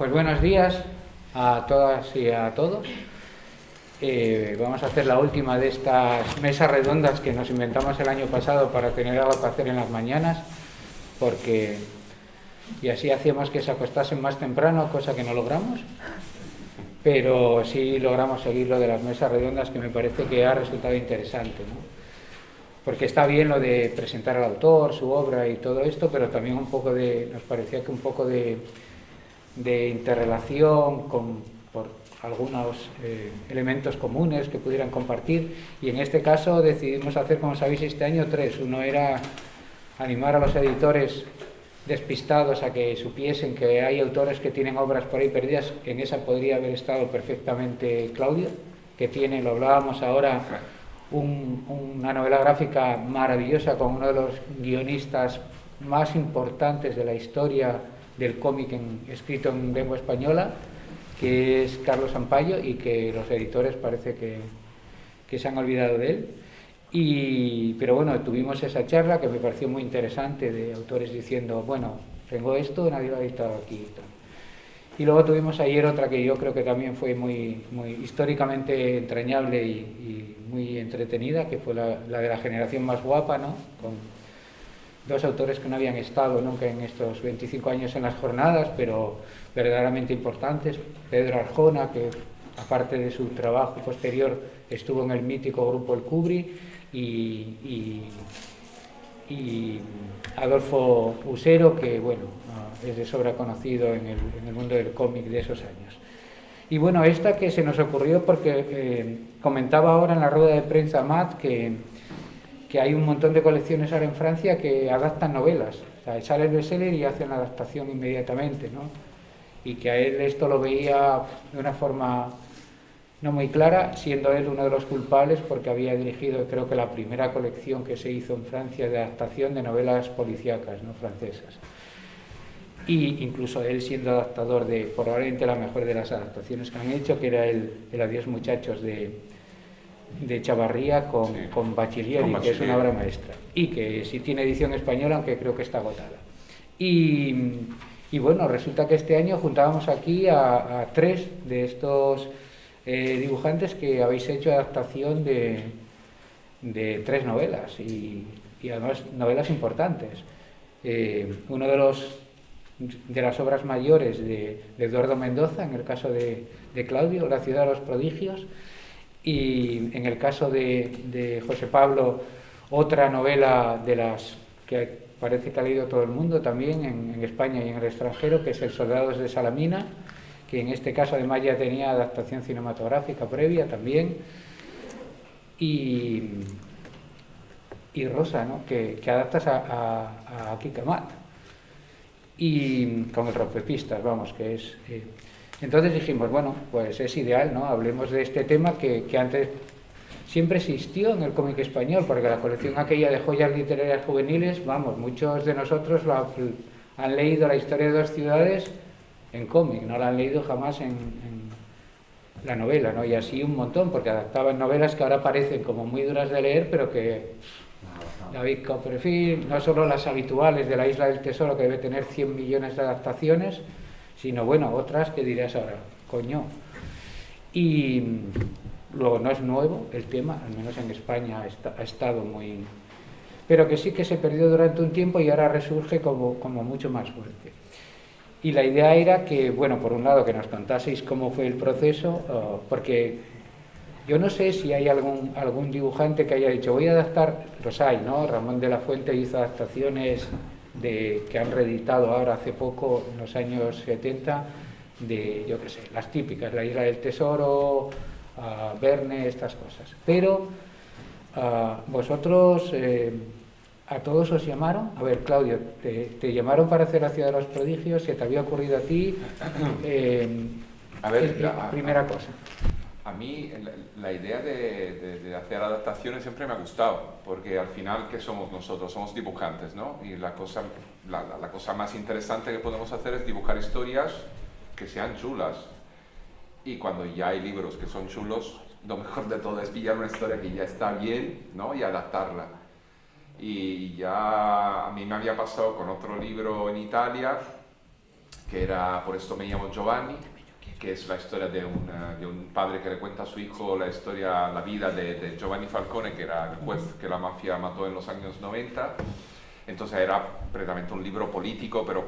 Pues buenos días a todas y a todos. Vamos a hacer la última de estas mesas redondas que nos inventamos el año pasado para tener algo que hacer en las mañanas, porque y así hacíamos que se acostasen más temprano, cosa que no logramos, pero sí logramos seguir lo de las mesas redondas, que me parece que ha resultado interesante, ¿no? Porque está bien lo de presentar al autor, su obra y todo esto, pero también nos parecía que un poco de interrelación por algunos elementos comunes que pudieran compartir, y en este caso decidimos hacer, como sabéis, este año 3. Uno era animar a los editores despistados a que supiesen que hay autores que tienen obras por ahí perdidas. En esa podría haber estado perfectamente Claudio, que tiene, lo hablábamos ahora, una novela gráfica maravillosa con uno de los guionistas más importantes de la historia del cómic escrito en lengua española, que es Carlos Ampallo, y que los editores parece que se han olvidado de él. Pero bueno, tuvimos esa charla que me pareció muy interesante, de autores diciendo, bueno, tengo esto, nadie lo ha editado aquí y tal. Y luego tuvimos ayer otra que yo creo que también fue muy históricamente entrañable y muy entretenida, que fue la de la generación más guapa, ¿no? Con dos autores que no habían estado nunca en estos 25 años en las jornadas, pero verdaderamente importantes. Pedro Arjona, que aparte de su trabajo posterior estuvo en el mítico grupo El Cubri, y Adolfo Usero, que bueno, es de sobra conocido en el mundo del cómic de esos años. Y bueno, esta que se nos ocurrió porque comentaba ahora en la rueda de prensa Matt que hay un montón de colecciones ahora en Francia que adaptan novelas. O sea, sale el bestseller y hacen la adaptación inmediatamente, ¿no? Y que a él esto lo veía de una forma no muy clara, siendo él uno de los culpables, porque había dirigido, creo que, la primera colección que se hizo en Francia de adaptación de novelas policíacas, ¿no?, francesas. Y incluso él siendo adaptador de probablemente la mejor de las adaptaciones que han hecho, que era el Adiós muchachos de Chavarría con Bachilieri, que es una obra maestra, y que sí tiene edición española, aunque creo que está agotada. Y bueno, resulta que este año juntábamos aquí a tres de estos dibujantes que habéis hecho adaptación de tres novelas, y además novelas importantes. Uno de las obras mayores de Eduardo Mendoza, en el caso de Claudio, La ciudad de los prodigios, y en el caso de José Pablo, otra novela de las que parece que ha leído todo el mundo también en España y en el extranjero, que es El soldado de Salamina, que en este caso además ya tenía adaptación cinematográfica previa también, y Rosa, ¿no?, que adaptas a Kike Amat, y con el rompepistas, vamos, que es... Entonces dijimos, bueno, pues es ideal, ¿no?, hablemos de este tema que antes siempre existió en el cómic español, porque la colección aquella de joyas literarias juveniles, vamos, muchos de nosotros han leído La historia de dos ciudades en cómic, no la han leído jamás en la novela, ¿no? Y así un montón, porque adaptaban novelas que ahora parecen como muy duras de leer, pero que David Copperfield, no solo las habituales de La isla del tesoro, que debe tener 100 millones de adaptaciones, sino bueno, otras que dirás ahora, coño. Y luego no es nuevo el tema, al menos en España ha estado muy... pero que sí que se perdió durante un tiempo y ahora resurge como mucho más fuerte. Y la idea era que, bueno, por un lado que nos contaseis cómo fue el proceso, porque yo no sé si hay algún dibujante que haya dicho, voy a adaptar, los hay, ¿no? Ramón de la Fuente hizo adaptaciones que han reeditado ahora hace poco, en los años 70, de, yo qué sé, las típicas, La isla del tesoro, Verne, estas cosas. Pero vosotros... ¿a todos os llamaron? A ver, Claudio, ¿te llamaron para hacer La ciudad de los prodigios? ¿Se te había ocurrido a ti? A ver, primera cosa. A mí la idea de hacer adaptaciones siempre me ha gustado, porque al final, ¿qué somos nosotros? Somos dibujantes, ¿no? Y la cosa más interesante que podemos hacer es dibujar historias que sean chulas. Y cuando ya hay libros que son chulos, lo mejor de todo es pillar una historia que ya está bien, ¿no?, y adaptarla. Y ya a mí me había pasado con otro libro en Italia, que era Por esto me llamo Giovanni, que es la historia de un padre que le cuenta a su hijo la vida de Giovanni Falcone, que era el juez que la mafia mató en los años 90. Entonces era precisamente un libro político, pero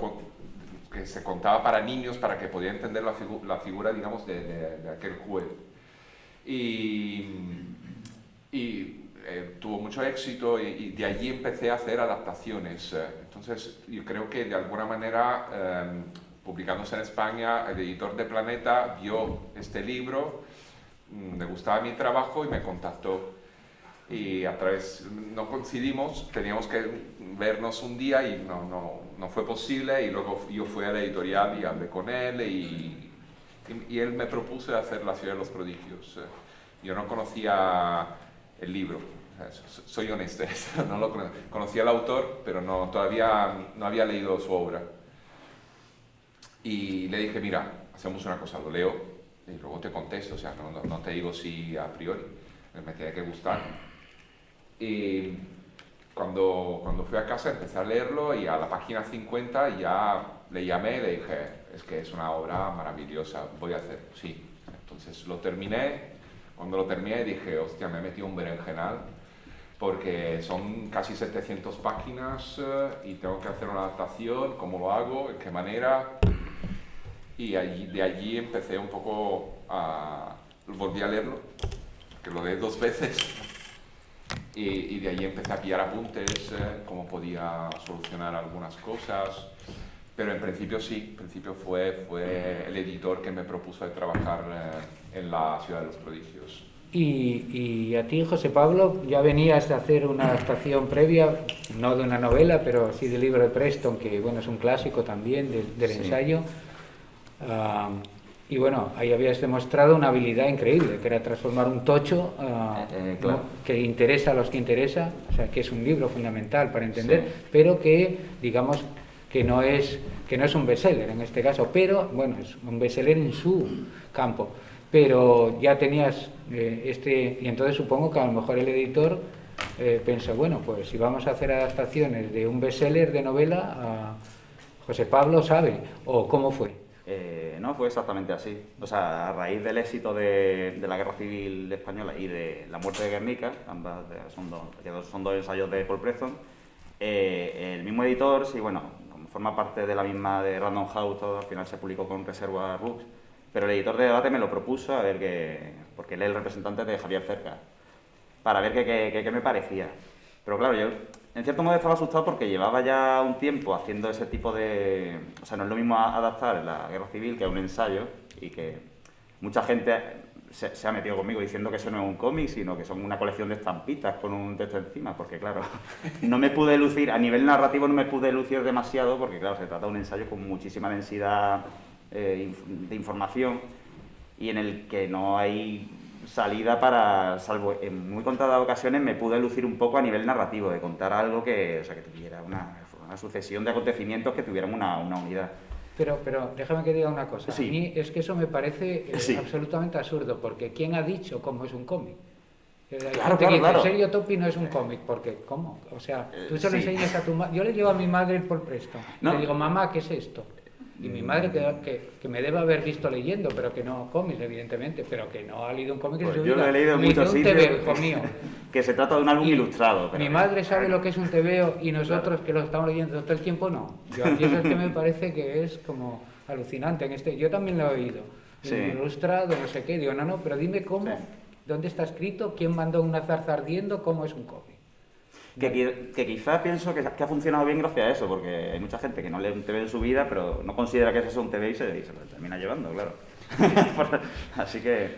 que se contaba para niños, para que podían entender la figura, digamos, de aquel juez. Tuvo mucho éxito y de allí empecé a hacer adaptaciones. Entonces yo creo que de alguna manera, publicándose en España, el editor de Planeta vio este libro, le gustaba mi trabajo y me contactó. Y no coincidimos, teníamos que vernos un día y no fue posible, y luego yo fui a la editorial y hablé con él y él me propuso hacer La ciudad de los prodigios. Yo no conocía el libro, soy honesto, no lo conocía al autor, pero todavía no había leído su obra. Y le dije, mira, hacemos una cosa, lo leo y luego te contesto, o sea, no te digo sí a priori, me tiene que gustar. Y cuando fui a casa empecé a leerlo y a la página 50 ya le llamé y le dije, es que es una obra maravillosa, voy a hacer, sí. Entonces lo terminé. Cuando lo terminé dije, hostia, me he metido un berenjenal porque son casi 700 páginas y tengo que hacer una adaptación, ¿cómo lo hago? ¿En qué manera? Y de allí empecé un poco volví a leerlo, que lo leí 2 veces, y de allí empecé a pillar apuntes, cómo podía solucionar algunas cosas, pero en principio fue el editor que me propuso de trabajar en La ciudad de los prodigios. Y a ti, José Pablo, ya venías de hacer una adaptación previa, no de una novela, pero sí del libro de Preston, que bueno, es un clásico también del ensayo. Y bueno, ahí habías demostrado una habilidad increíble, que era transformar un tocho claro. que interesa a los que interesa, o sea, que es un libro fundamental para entender, pero que, digamos, que no es un bestseller en este caso, pero bueno, es un bestseller en su campo. Pero ya tenías y entonces supongo que a lo mejor el editor pensó, bueno, pues si vamos a hacer adaptaciones de un bestseller de novela, José Pablo sabe, o ¿cómo fue? No, fue exactamente así. O sea, a raíz del éxito de la Guerra Civil Española y de La muerte de Guernica, ambas son dos ensayos de Paul Preston, el mismo editor, sí, bueno, como forma parte de la misma de Random House, todo al final se publicó con Reservoir Books, pero el editor de Debate me lo propuso, a ver porque él es el representante de Javier Cercas, para ver qué me parecía. Pero claro, yo en cierto modo estaba asustado porque llevaba ya un tiempo haciendo ese tipo de... O sea, no es lo mismo adaptar La Guerra Civil que un ensayo, y que mucha gente se ha metido conmigo diciendo que eso no es un cómic, sino que son una colección de estampitas con un texto encima, porque claro, no me pude lucir, a nivel narrativo no me pude lucir demasiado, porque claro, se trata de un ensayo con muchísima densidad de información y en el que no hay salida salvo en muy contadas ocasiones me pude lucir un poco a nivel narrativo, de contar algo que tuviera una sucesión de acontecimientos que tuvieran una unidad. Pero déjame que diga una cosa. Sí. A mí es que eso me parece Sí. absolutamente absurdo, porque ¿quién ha dicho cómo es un cómic? Claro. En serio, Topi no es un cómic, porque ¿cómo? O sea, tú se lo enseñas a tu madre. Yo le llevo a mi madre el Paul Preston. No. Le digo, mamá, ¿qué es esto? Y mi madre, que me debe haber visto leyendo, pero que no cómics, evidentemente, pero que no ha leído un cómic. Pues yo lo he leído en muchos sitios. Hijo mío. Que se trata de un álbum ilustrado. Pero... Mi madre sabe lo que es un TVO y nosotros que lo estamos leyendo todo el tiempo no. Yo aquí eso es que me parece que es como alucinante. Yo también lo he oído. Sí. Ilustrado, no sé qué. Digo, no, pero dime cómo, dónde está escrito, quién mandó una zarza ardiendo, cómo es un cómic. Que quizá pienso que ha funcionado bien gracias a eso, porque hay mucha gente que no lee un TV en su vida, pero no considera que eso sea un TV y se lo termina llevando, claro. Así que...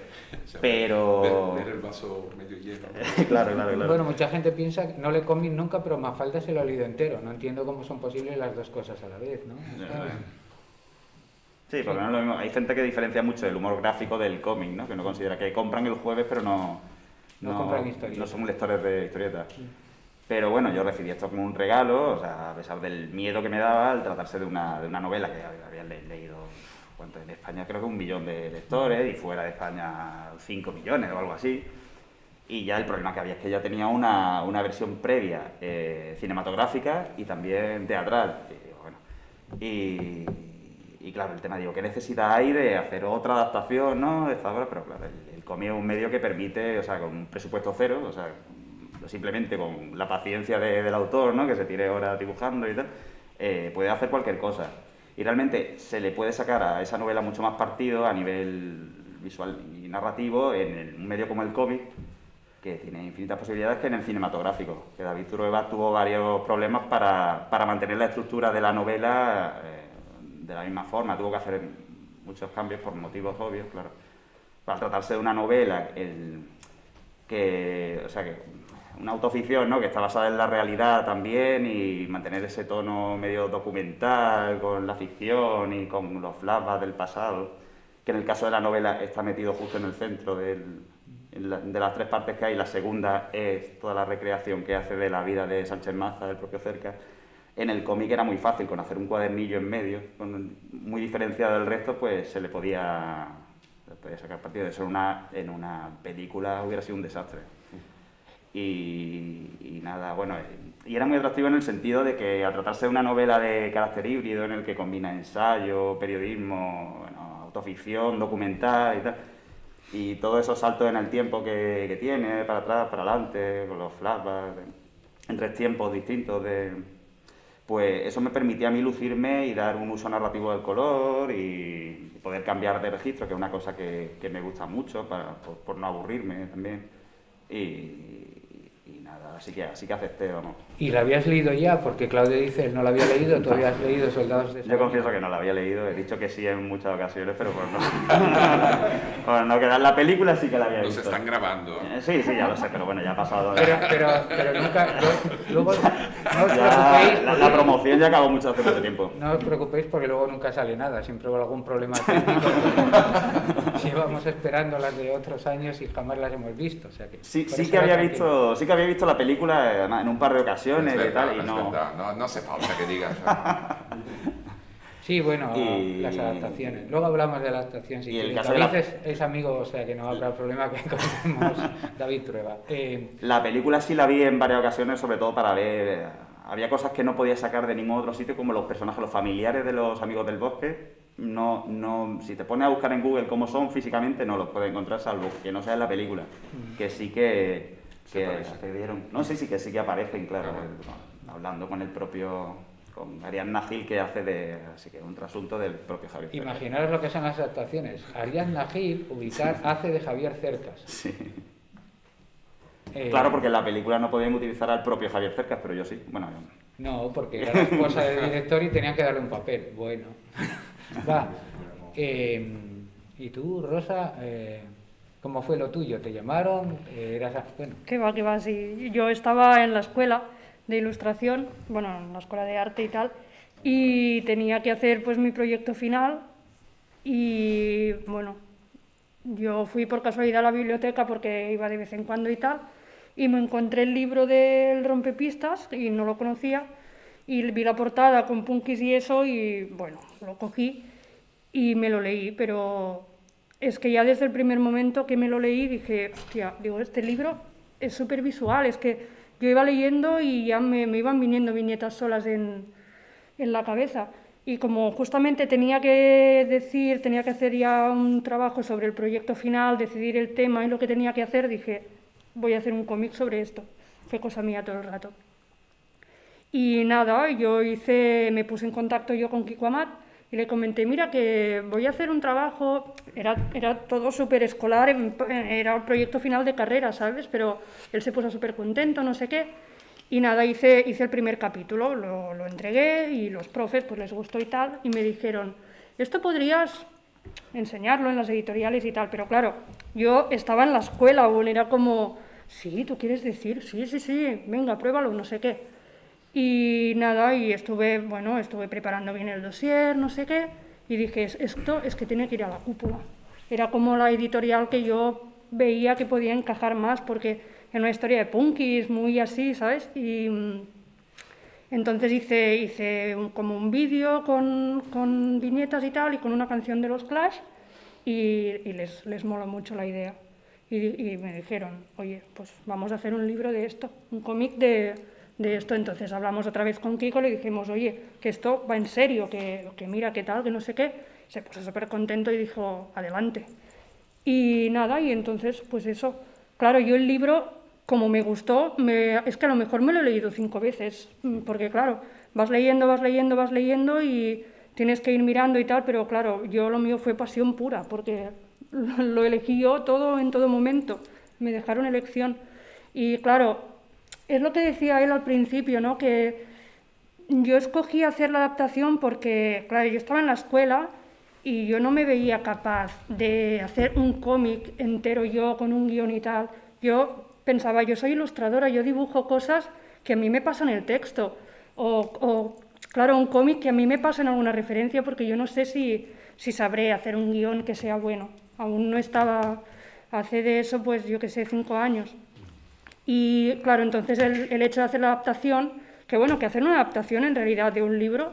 Pero... Ver el vaso medio lleno. Claro. Bueno, mucha gente piensa que no lee cómic nunca, pero Mafalda se lo ha leído entero. No entiendo cómo son posibles las dos cosas a la vez, ¿no? Sí, porque no es lo mismo. Hay gente que diferencia mucho el humor gráfico del cómic, ¿no? Que no considera que compran el jueves, pero no compran historietas. No son lectores de historietas. Pero bueno, yo recibí esto como un regalo, o sea, a pesar del miedo que me daba al tratarse de una novela que había leído, ¿cuánto? En España creo que 1 millón de lectores y fuera de España 5 millones o algo así. Y ya el problema que había es que ya tenía una versión previa y cinematográfica y también teatral. Y y claro, el tema, digo, ¿qué necesidad hay de hacer otra adaptación, no? Esta obra, pero claro, el cómic es un medio que permite, o sea, con un presupuesto cero, o sea, simplemente con la paciencia del autor, ¿no? Que se tire horas dibujando y tal, puede hacer cualquier cosa. Y realmente se le puede sacar a esa novela mucho más partido a nivel visual y narrativo en un medio como el cómic, que tiene infinitas posibilidades, que en el cinematográfico. Que David Trueba tuvo varios problemas para mantener la estructura de la novela de la misma forma. Tuvo que hacer muchos cambios por motivos obvios, claro. Para tratarse de una novela que una autoficción, ¿no? Que está basada en la realidad también, y mantener ese tono medio documental con la ficción y con los flashbacks del pasado, que en el caso de la novela está metido justo en el centro de las tres partes que hay. La segunda es toda la recreación que hace de la vida de Sánchez Mazza, del propio Cercas. En el cómic era muy fácil, con hacer un cuadernillo en medio, muy diferenciado del resto, pues se le podía sacar partido de eso. En una película hubiera sido un desastre. Y nada, bueno, y era muy atractivo en el sentido de que, al tratarse de una novela de carácter híbrido en el que combina ensayo, periodismo, bueno, autoficción, documental y tal, y todos esos saltos en el tiempo que tiene, para atrás, para adelante, con los flashbacks, en tres tiempos distintos, pues eso me permitía a mí lucirme y dar un uso narrativo del color y poder cambiar de registro, que es una cosa que me gusta mucho, por no aburrirme también. Y nada, así que acepté, vamos. ¿Y la habías leído ya? Porque Claudio dice, él no la había leído, tú habías leído Soldados de Salón. Yo confieso que no la había leído, he dicho que sí en muchas ocasiones, pero por no quedar la película sí que la había visto. Nos están grabando. Sí, ya lo sé, pero bueno, ya ha pasado. Pero nunca, luego no os Ya, preocupéis. la promoción ya acabó hace mucho tiempo. No os preocupéis porque luego nunca sale nada, siempre hubo algún problema técnico. Llevamos esperando las de otros años y jamás las hemos visto. O sea que, sí que había visto la película en un par de ocasiones y tal, y no. No hace falta que digas. Sí, bueno, las adaptaciones. Luego hablamos de adaptaciones. Y el Si caso David es amigo, o sea que no habrá problema que encontremos David Trueba. La película sí la vi en varias ocasiones, sobre todo para ver. Había cosas que no podía sacar de ningún otro sitio, como los personajes, los familiares de los amigos del bosque. Si te pones a buscar en Google cómo son físicamente, no los puedes encontrar, salvo que no sea en la película. Que sí que accedieron. No, sí que aparecen, claro, hablando con el propio, con Ariadna Gil, que hace así que un trasunto del propio Javier Cercas. Imaginaros lo que son las adaptaciones. Ariadna Gil, hace de Javier Cercas. Sí. Claro, porque en la película no podían utilizar al propio Javier Cercas, pero yo sí. Bueno, no, porque era la esposa del director y tenían que darle un papel. Bueno. Va. ¿Y tú, Rosa? ¿Cómo fue lo tuyo? ¿Te llamaron? Bueno. Que va, sí. Yo estaba en la escuela de ilustración, bueno, en la escuela de arte y tal, y tenía que hacer pues mi proyecto final y bueno, yo fui por casualidad a la biblioteca porque iba de vez en cuando y tal, y me encontré el libro del rompepistas y no lo conocía, y vi la portada con punkis y eso y bueno, lo cogí y me lo leí, pero es que ya desde el primer momento que me lo leí dije, hostia, digo, este libro es súper visual, es que yo iba leyendo y ya me iban viniendo viñetas solas en la cabeza. Y como justamente tenía que hacer ya un trabajo sobre el proyecto final, decidir el tema y lo que tenía que hacer, dije, voy a hacer un cómic sobre esto. Fue cosa mía todo el rato. Y nada, me puse en contacto yo con Kiko Amat y le comenté, mira, que voy a hacer un trabajo, era todo súper escolar, era el proyecto final de carrera, ¿sabes? Pero él se puso súper contento, no sé qué. Y nada, hice el primer capítulo, lo entregué y los profes pues les gustó y tal, y me dijeron, esto podrías enseñarlo en las editoriales y tal, pero claro, yo estaba en la escuela, bueno, era como, sí, ¿tú quieres decir? Sí, venga, pruébalo, no sé qué. Y nada, y estuve preparando bien el dossier, no sé qué, y dije, esto es que tiene que ir a la cúpula. Era como la editorial que yo veía que podía encajar más, porque en una historia de punkis, muy así, ¿sabes? Y entonces hice como un vídeo con viñetas y tal, y con una canción de los Clash, y les moló mucho la idea. Y me dijeron, oye, pues vamos a hacer un libro de esto, un cómic de de esto. Entonces hablamos otra vez con Kiko, le dijimos, oye, que esto va en serio, que mira, qué tal, que no sé qué. Se puso súper contento y dijo, adelante. Y nada, y entonces, pues eso. Claro, yo el libro, como me gustó, es que a lo mejor me lo he leído 5 veces, porque claro, vas leyendo y tienes que ir mirando y tal, pero claro, yo lo mío fue pasión pura, porque lo elegí yo todo en todo momento, me dejaron elección. Y claro, es lo que decía él al principio, ¿no? Que yo escogí hacer la adaptación porque, claro, yo estaba en la escuela y yo no me veía capaz de hacer un cómic entero yo con un guión y tal. Yo pensaba, yo soy ilustradora, yo dibujo cosas que a mí me pasan el texto. Claro, un cómic que a mí me pasen alguna referencia porque yo no sé si sabré hacer un guión que sea bueno. Aún no estaba, hace de eso, pues yo que sé, 5 años. Y claro, entonces el hecho de hacer la adaptación, que bueno, que hacer una adaptación en realidad de un libro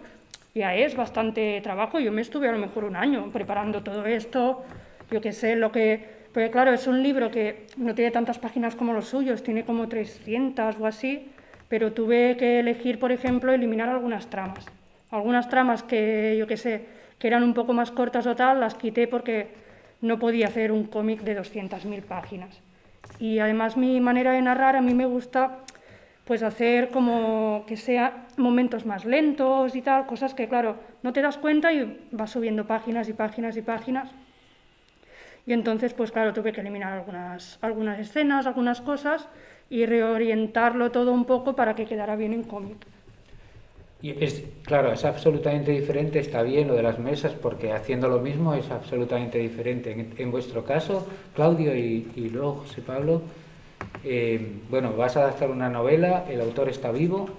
ya es bastante trabajo. Yo me estuve a lo mejor un año preparando todo esto, yo qué sé, porque claro, es un libro que no tiene tantas páginas como los suyos, tiene como 300 o así, pero tuve que elegir, por ejemplo, eliminar algunas tramas. Algunas tramas que, yo qué sé, que eran un poco más cortas o tal, las quité porque no podía hacer un cómic de 200.000 páginas. Y además mi manera de narrar, a mí me gusta pues hacer como que sea momentos más lentos y tal, cosas que claro, no te das cuenta y vas subiendo páginas y páginas y páginas. Y entonces pues claro, tuve que eliminar algunas escenas, algunas cosas y reorientarlo todo un poco para que quedara bien en cómic. Y claro, es absolutamente diferente, está bien lo de las mesas, porque haciendo lo mismo es absolutamente diferente. En vuestro caso, Claudio y luego José Pablo, bueno, vas a adaptar una novela, el autor está vivo,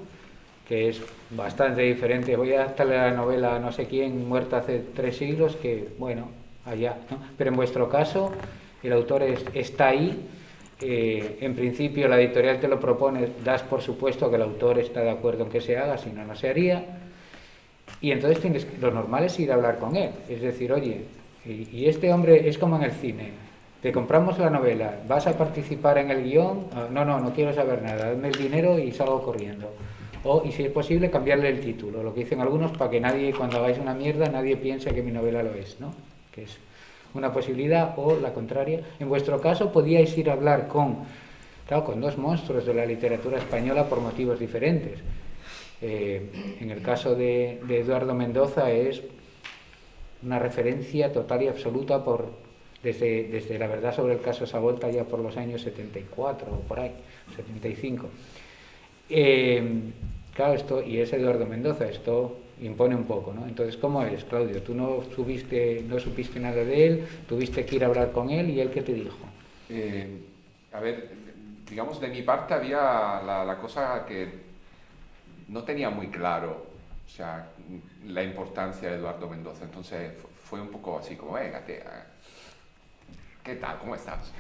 que es bastante diferente. Voy a adaptarle la novela a no sé quién, muerta hace 3 siglos, que bueno, allá, ¿no? Pero en vuestro caso, el autor está ahí. En principio la editorial te lo propone, das por supuesto que el autor está de acuerdo en que se haga, si no, no se haría, y entonces lo normal es ir a hablar con él, es decir, oye, y este hombre es como en el cine, te compramos la novela, ¿vas a participar en el guión? No quiero saber nada, dame el dinero y salgo corriendo. Y si es posible, cambiarle el título, lo que dicen algunos, para que nadie, cuando hagáis una mierda, nadie piense que mi novela lo es, ¿no? Que es una posibilidad, o la contraria. En vuestro caso podíais ir a hablar con 2 monstruos de la literatura española por motivos diferentes. En el caso de Eduardo Mendoza es una referencia total y absoluta desde La verdad sobre el caso Savolta ya por los años 74 o por ahí, 75. Claro, y es Eduardo Mendoza, esto impone un poco, ¿no? Entonces, ¿cómo es, Claudio? Tú no supiste nada de él, tuviste que ir a hablar con él, ¿y él qué te dijo? A ver, digamos, de mi parte había la cosa que no tenía muy claro, o sea, la importancia de Eduardo Mendoza. Entonces fue un poco así como, venga, ¿qué tal? ¿Cómo estás?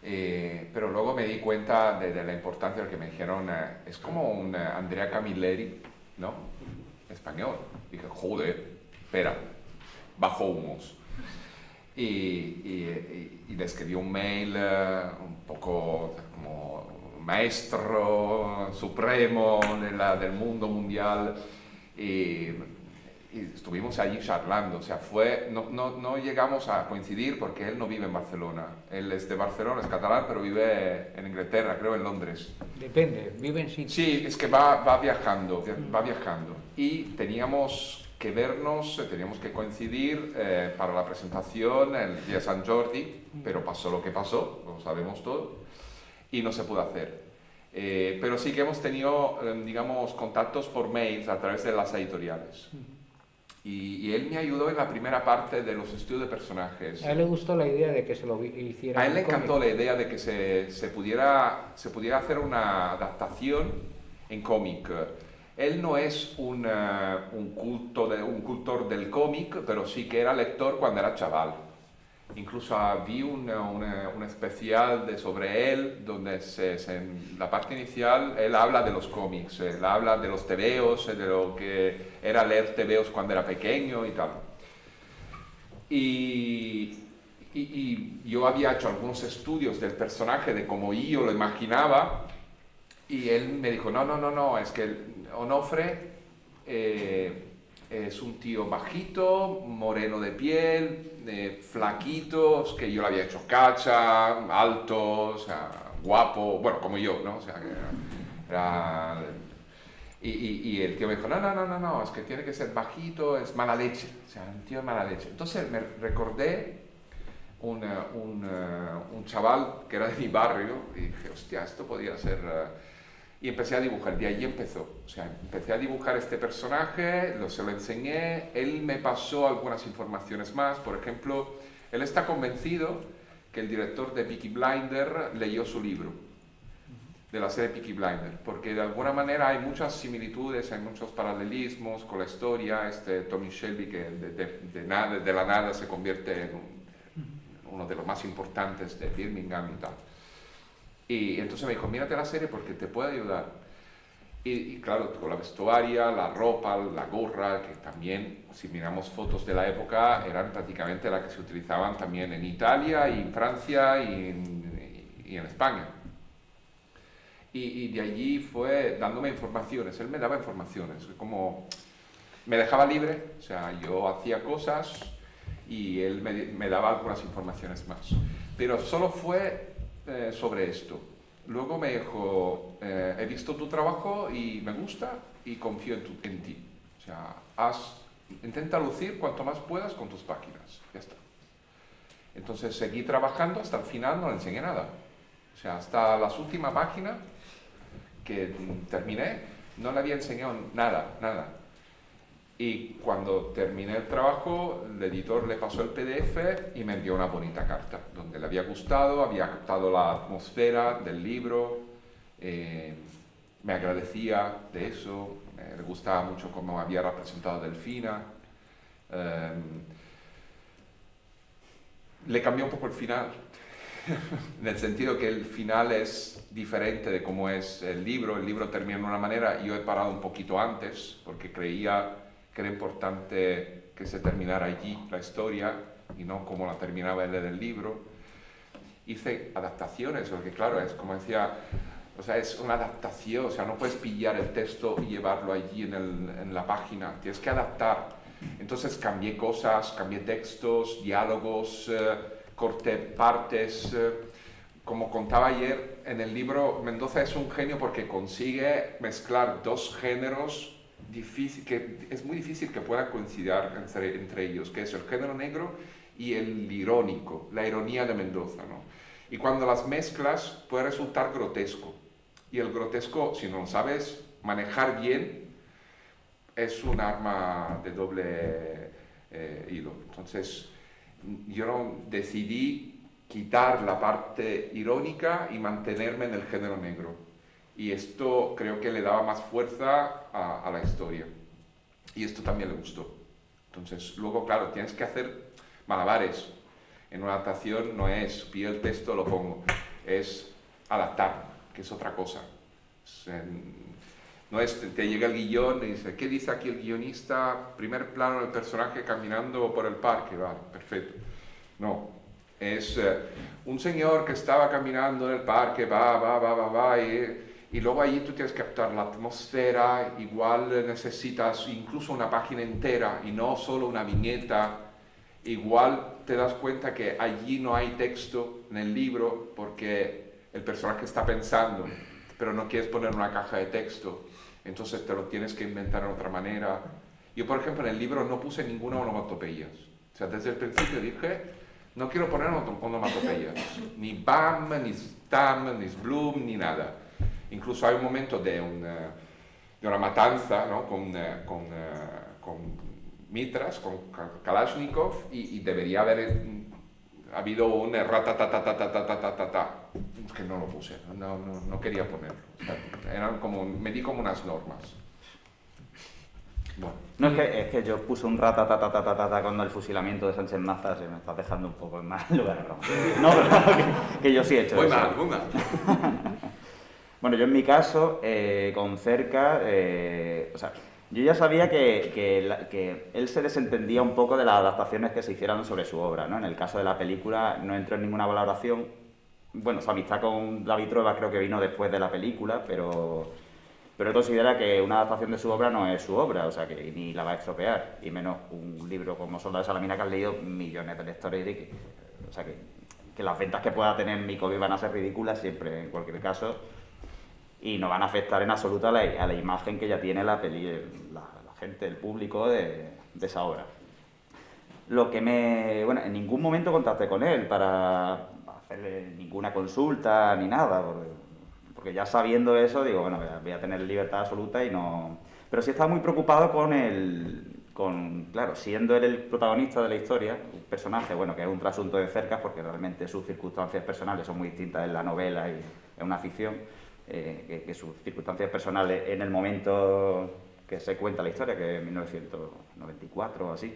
Pero luego me di cuenta de la importancia de lo que me dijeron, es como un Andrea Camilleri, ¿no? Español. Dije, joder, espera, bajo humos. Y le escribí un mail un poco como maestro supremo del mundo mundial y estuvimos allí charlando. O sea, no llegamos a coincidir porque él no vive en Barcelona. Él es de Barcelona, es catalán, pero vive en Inglaterra, creo en Londres. Depende, vive en sitios. Sí, es que va viajando. Y teníamos que vernos, teníamos que coincidir para la presentación el día de San Jordi, pero pasó lo que pasó, lo sabemos todo, y no se pudo hacer. Pero sí que hemos tenido, digamos, contactos por mails a través de las editoriales. Y él me ayudó en la primera parte de los estudios de personajes. A él le gustó la idea de que se lo hiciera. A él le encantó la idea de que se pudiera hacer una adaptación en cómic. Él no es un cultor del cómic, pero sí que era lector cuando era chaval. Incluso vi un especial sobre él, donde en la parte inicial él habla de los cómics, él habla de los tebeos, de lo que era leer tebeos cuando era pequeño y tal. Y yo había hecho algunos estudios del personaje, de cómo yo lo imaginaba, Y él me dijo, no, es que Onofre es un tío bajito, moreno de piel, flaquito, que yo le había hecho cacha, alto, o sea, guapo, bueno, como yo, ¿no? O sea, que era... Y el tío me dijo, no, es que tiene que ser bajito, es mala leche, o sea, un tío de mala leche. Entonces me recordé un chaval que era de mi barrio y dije, hostia, esto podría ser... y empecé a dibujar, de ahí empezó. O sea, empecé a dibujar este personaje, se lo enseñé, él me pasó algunas informaciones más. Por ejemplo, él está convencido que el director de Peaky Blinders leyó su libro, de la serie Peaky Blinders, porque de alguna manera hay muchas similitudes, hay muchos paralelismos con la historia. Tommy Shelby, que de la nada se convierte en uno de los más importantes de Birmingham y tal. Y entonces me dijo, mírate la serie porque te puede ayudar. Y claro, con la vestuaria, la ropa, la gorra, que también, si miramos fotos de la época, eran prácticamente las que se utilizaban también en Italia y en Francia y en España. Y de allí fue dándome informaciones, él me daba informaciones, como me dejaba libre, o sea, yo hacía cosas y él me daba algunas informaciones más. Pero solo fue sobre esto. Luego me dijo, he visto tu trabajo y me gusta y confío en ti. O sea, intenta lucir cuanto más puedas con tus páginas. Ya está. Entonces seguí trabajando hasta el final, no le enseñé nada. O sea, hasta las últimas páginas que terminé, no le había enseñado nada. Y cuando terminé el trabajo, el editor le pasó el PDF y me envió una bonita carta, donde le había gustado, había captado la atmósfera del libro, me agradecía de eso, le gustaba mucho cómo había representado a Delfina. Le cambió un poco el final, en el sentido que el final es diferente de cómo es el libro termina de una manera, yo he parado un poquito antes, porque creía que era importante que se terminara allí la historia y no como la terminaba él en el libro. Hice adaptaciones, porque claro, es como decía, o sea, es una adaptación, o sea, no puedes pillar el texto y llevarlo allí en la página, tienes que adaptar. Entonces cambié cosas, cambié textos, diálogos, corté partes. Como contaba ayer en el libro, Mendoza es un genio porque consigue mezclar dos géneros que es muy difícil que puedan coincidir entre ellos, que es el género negro y el irónico, la ironía de Mendoza, ¿no? Y cuando las mezclas puede resultar grotesco, y el grotesco, si no lo sabes manejar bien, es un arma de doble hilo. Entonces yo decidí quitar la parte irónica y mantenerme en el género negro. Y esto creo que le daba más fuerza a la historia. Y esto también le gustó. Entonces, luego, claro, tienes que hacer malabares. En una adaptación no es, pillo el texto, lo pongo. Es adaptar, que es otra cosa. No es, te llega el guión y dice, ¿qué dice aquí el guionista? Primer plano del personaje caminando por el parque. Vale, perfecto. No. Es un señor que estaba caminando en el parque, va, y luego allí tú tienes que captar la atmósfera, igual necesitas incluso una página entera y no solo una viñeta. Igual te das cuenta que allí no hay texto en el libro porque el personaje está pensando, pero no quieres poner una caja de texto, entonces te lo tienes que inventar de otra manera. Yo, por ejemplo, en el libro no puse ninguna onomatopeya. O sea, desde el principio dije, no quiero poner onomatopeyas, ni BAM, ni STAM, ni SBLUM, ni nada. Incluso hay un momento de una matanza, ¿no? con mitras, con Kalashnikov, y debería haber habido un ratatatatatatatata, que no lo puse, no quería ponerlo. O sea, me di como unas normas. Bueno. No, es que yo puse un ratatatatata con el fusilamiento de Sánchez Mazas y me estás dejando un poco en mal lugar. No, pero que yo sí he hecho muy eso. Muy mal. Bueno, yo en mi caso, con Cerca, o sea, yo ya sabía que él se desentendía un poco de las adaptaciones que se hicieran sobre su obra, ¿no? En el caso de la película no entró en ninguna valoración bueno, su amistad con David Trueba creo que vino después de la película, pero él considera que una adaptación de su obra no es su obra, o sea, que ni la va a estropear, y menos un libro como Soldado de Salamina que han leído millones de lectores, y o sea, que las ventas que pueda tener mi cómic van a ser ridículas siempre, en cualquier caso, y no van a afectar en absoluto a la imagen que ya tiene la gente, el público de esa obra. Lo que bueno, en ningún momento contacté con él para hacerle ninguna consulta ni nada, porque ya sabiendo eso, digo, bueno, voy a tener libertad absoluta y no... Pero sí estaba muy preocupado claro, siendo él el protagonista de la historia, un personaje, bueno, que es un trasunto de Cercas, porque realmente sus circunstancias personales son muy distintas en la novela y en una ficción, que sus circunstancias personales en el momento que se cuenta la historia, que es 1994 o así.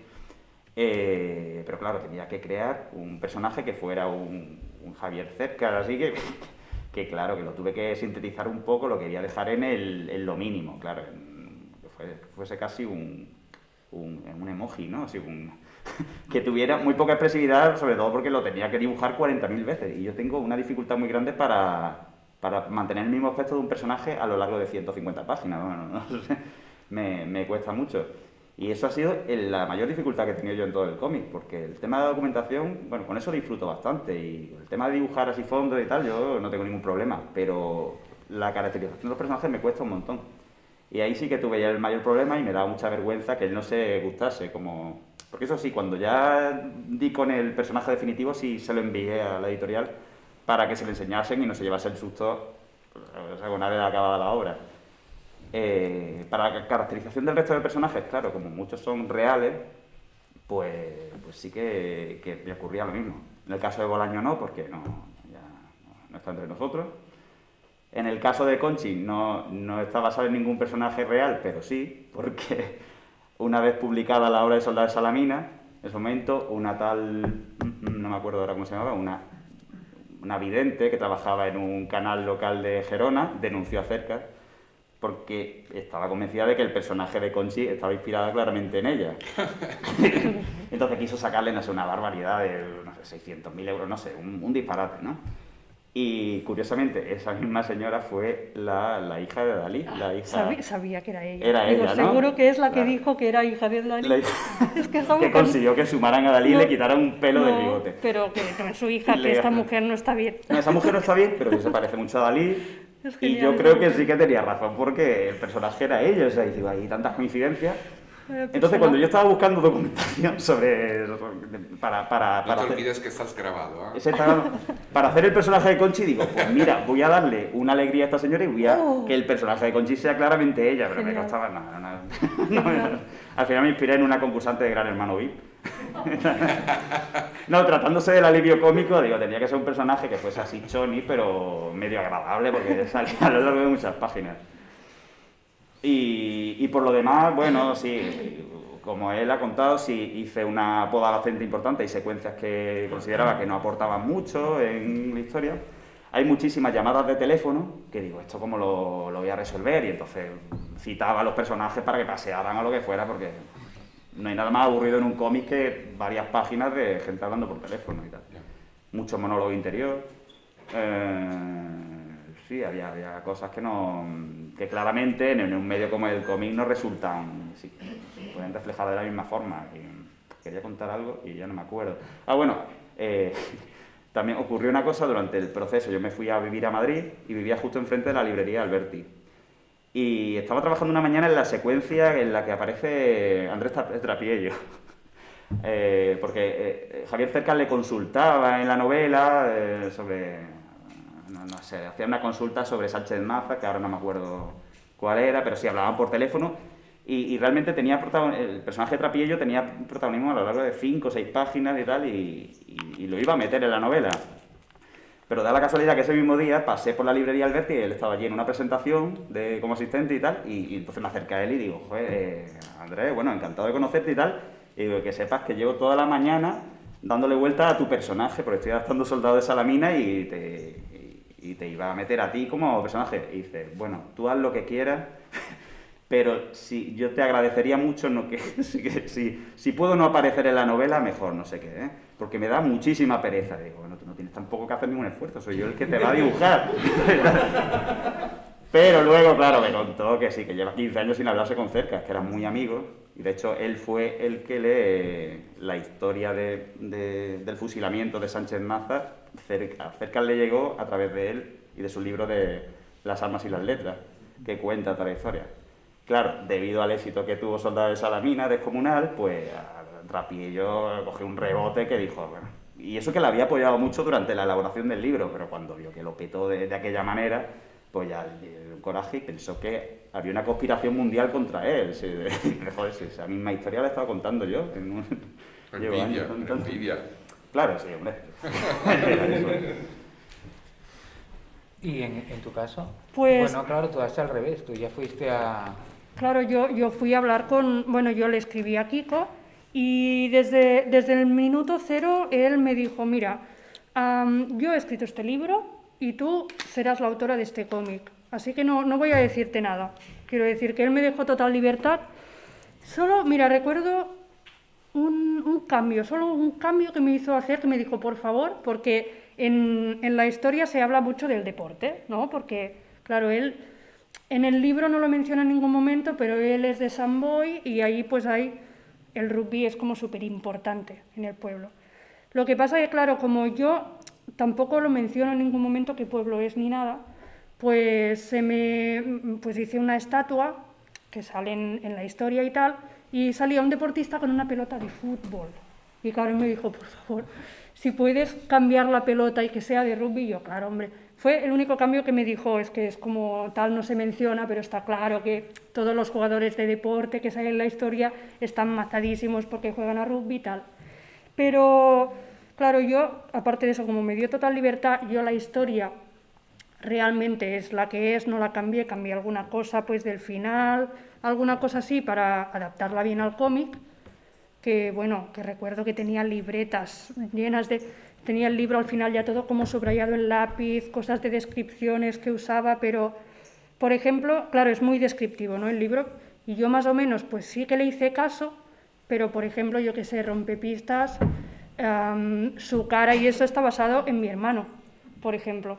Pero claro, tenía que crear un personaje que fuera un Javier Cercas, así que claro, que lo tuve que sintetizar un poco, lo quería dejar en lo mínimo, claro, que fuese casi un emoji, ¿no? Así que tuviera muy poca expresividad, sobre todo porque lo tenía que dibujar 40.000 veces, y yo tengo una dificultad muy grande para mantener el mismo aspecto de un personaje a lo largo de 150 páginas, bueno, no sé, me cuesta mucho. Y eso ha sido la mayor dificultad que he tenido yo en todo el cómic, porque el tema de la documentación, bueno, con eso disfruto bastante, y el tema de dibujar así fondos y tal, yo no tengo ningún problema, pero la caracterización de los personajes me cuesta un montón. Y ahí sí que tuve ya el mayor problema y me daba mucha vergüenza que él no se gustase, porque eso sí, cuando ya di con el personaje definitivo, sí se lo envié a la editorial para que se le enseñasen y no se llevase el susto, o sea, una vez acabada la obra. Para la caracterización del resto de personajes, claro, como muchos son reales, pues sí que me ocurría lo mismo. En el caso de Bolaño no, porque ya no está entre nosotros. En el caso de Conchi no está basado en ningún personaje real, pero sí, porque una vez publicada la obra de Soldado de Salamina, en ese momento una tal, no me acuerdo ahora cómo se llamaba, una vidente que trabajaba en un canal local de Gerona, denunció a Cercas, porque estaba convencida de que el personaje de Conchi estaba inspirado claramente en ella. Entonces quiso sacarle, no sé, una barbaridad de, no sé, 600.000 euros, no sé, un disparate, ¿no? Y curiosamente, esa misma señora fue la hija de Dalí. Sabía que era ella. Era Digo, ella, ¿no? seguro que es la que Claro. dijo que era hija de Dalí. Es que consiguió que sumaran a Dalí y le quitaran un pelo del bigote. Pero que no es su hija, que esta mujer no está bien. No, esa mujer no está bien, pero que se parece mucho a Dalí. Es Y genial, yo creo ¿no? que sí que tenía razón, porque el personaje era ella, o sea, y digo, hay tantas coincidencias. Entonces, no. cuando yo estaba buscando documentación para No te hacer, olvides que estás grabado, ¿eh? para hacer el personaje de Conchi, digo, pues mira, voy a darle una alegría a esta señora y voy a que el personaje de Conchi sea claramente ella, pero Genial. me costaba nada. Al final me inspiré en una concursante de Gran Hermano VIP. No, tratándose del alivio cómico, digo, tenía que ser un personaje que fuese así choni, pero medio agradable, porque salía a lo largo de muchas páginas. Y por lo demás, bueno, sí, como él ha contado, sí hice una poda bastante importante y secuencias que consideraba que no aportaban mucho en la historia. Hay muchísimas llamadas de teléfono que digo, ¿esto cómo lo voy a resolver? Y entonces citaba a los personajes para que pasearan o lo que fuera, porque no hay nada más aburrido en un cómic que varias páginas de gente hablando por teléfono y tal. Mucho monólogo interior. Sí, había cosas que claramente en un medio como el cómic no resultan, sí, pueden reflejar de la misma forma. Y quería contar algo y ya no me acuerdo. Bueno, también ocurrió una cosa durante el proceso. Yo me fui a vivir a Madrid y vivía justo enfrente de la librería Alberti. Y estaba trabajando una mañana en la secuencia en la que aparece Andrés Trapiello. Porque Javier Cercas le consultaba en la novela sobre... No sé, hacía una consulta sobre Sánchez Maza, que ahora no me acuerdo cuál era, pero sí hablaban por teléfono, y realmente el personaje de Trapiello tenía protagonismo a lo largo de 5 o 6 páginas y tal, y lo iba a meter en la novela. Pero da la casualidad que ese mismo día pasé por la librería Alberti y él estaba allí en una presentación como asistente y tal, y entonces me acerqué a él y digo, joder, Andrés, bueno, encantado de conocerte y tal, y digo, que sepas que llevo toda la mañana dándole vuelta a tu personaje, porque estoy adaptando Soldado de Salamina y te iba a meter a ti como personaje. Y dice, bueno, tú haz lo que quieras, pero si yo te agradecería mucho si puedo no aparecer en la novela, mejor, no sé qué, ¿eh? Porque me da muchísima pereza. Digo, bueno, tú no tienes tampoco que hacer ningún esfuerzo, soy yo el que te va a dibujar. Pero luego, claro, me contó que sí, que lleva 15 años sin hablarse con Cercas, que eran muy amigos, y de hecho él fue el que lee la historia del fusilamiento de Sánchez Maza. A Cercas le llegó a través de él y de su libro de Las armas y las letras, que cuenta toda la historia. Claro, debido al éxito que tuvo Soldado de Salamina, Descomunal, pues Rapillo cogió un rebote que dijo, bueno, y eso que le había apoyado mucho durante la elaboración del libro, pero cuando vio que lo petó de aquella manera, pues ya le dio un coraje y pensó que había una conspiración mundial contra él. Sí, joder, sí, esa misma historia la he estado contando yo. Envidia. Claro, sí, hombre. ¿Y en tu caso? Pues- Bueno, claro, tú haces al revés, tú ya fuiste a... Claro, yo fui a hablar bueno, yo le escribí a Kiko y desde el minuto cero él me dijo, mira, yo he escrito este libro y tú serás la autora de este cómic, así que no voy a decirte nada. Quiero decir que él me dejó total libertad. Solo, mira, recuerdo un cambio que me hizo hacer, que me dijo, por favor, porque en la historia se habla mucho del deporte, ¿no? Porque, claro, él en el libro no lo menciona en ningún momento, pero él es de Sant Boi y ahí pues el rugby es como súper importante en el pueblo. Lo que pasa es que, claro, como yo tampoco lo menciono en ningún momento qué pueblo es ni nada, pues pues hice una estatua que sale en la historia y tal, y salía un deportista con una pelota de fútbol. Y claro, me dijo, por favor, si puedes cambiar la pelota y que sea de rugby, y yo, claro, hombre. Fue el único cambio que me dijo, es que es como tal, no se menciona, pero está claro que todos los jugadores de deporte que salen en la historia están mazadísimos porque juegan a rugby y tal. Pero, claro, yo, aparte de eso, como me dio total libertad, yo la historia realmente es la que es, no la cambié alguna cosa pues del final, alguna cosa así para adaptarla bien al cómic, que bueno, que recuerdo que tenía libretas llenas de... Tenía el libro al final ya todo como subrayado en lápiz, cosas de descripciones que usaba, pero, por ejemplo, claro, es muy descriptivo, ¿no?, el libro, y yo más o menos pues sí que le hice caso, pero, por ejemplo, yo que sé, Rompepistas, su cara y eso está basado en mi hermano, por ejemplo,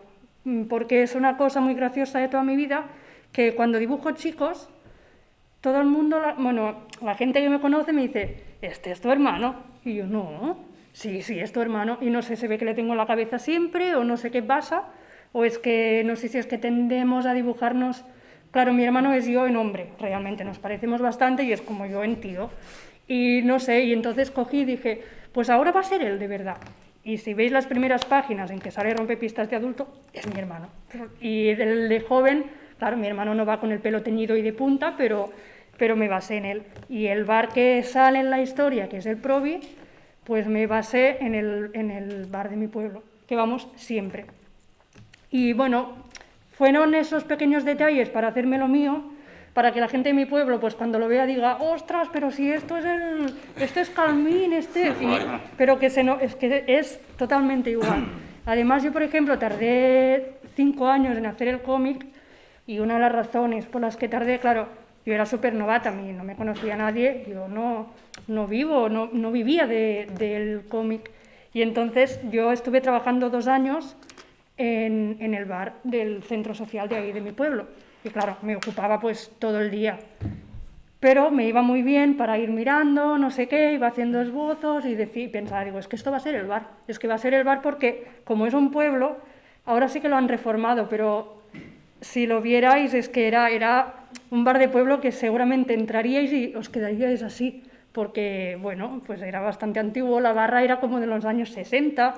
porque es una cosa muy graciosa de toda mi vida, que cuando dibujo chicos, todo el mundo, la gente que me conoce me dice, ¿este es tu hermano? Y yo, no, sí, es tu hermano. Y no sé, se ve que le tengo la cabeza siempre, o no sé qué pasa, o es que, no sé si es que tendemos a dibujarnos... Claro, mi hermano es yo en hombre, realmente, nos parecemos bastante y es como yo en tío. Y no sé, y entonces cogí y dije, pues ahora va a ser él de verdad. Y si veis las primeras páginas en que sale Rompepistas de adulto, es mi hermano. Y el de joven, claro, mi hermano no va con el pelo teñido y de punta, pero me basé en él. Y el bar que sale en la historia, que es el Provi, pues me basé en el bar de mi pueblo, que vamos siempre. Y bueno, fueron esos pequeños detalles para hacerme lo mío, para que la gente de mi pueblo, pues cuando lo vea diga, ostras, pero si esto es Calmín, pero que es que es totalmente igual. Además, yo, por ejemplo, tardé 5 años en hacer el cómic, y una de las razones por las que tardé, claro, yo era súper novata, a mí no me conocía nadie, yo no vivía del cómic. Y entonces yo estuve trabajando 2 años en el bar del centro social de ahí de mi pueblo. Y claro, me ocupaba pues todo el día. Pero me iba muy bien para ir mirando, no sé qué, iba haciendo esbozos y pensaba, digo, es que esto va a ser el bar. Es que va a ser el bar porque, como es un pueblo, ahora sí que lo han reformado, pero si lo vierais es que era un bar de pueblo que seguramente entraríais y os quedaríais así, porque, bueno, pues era bastante antiguo, la barra era como de los años 60,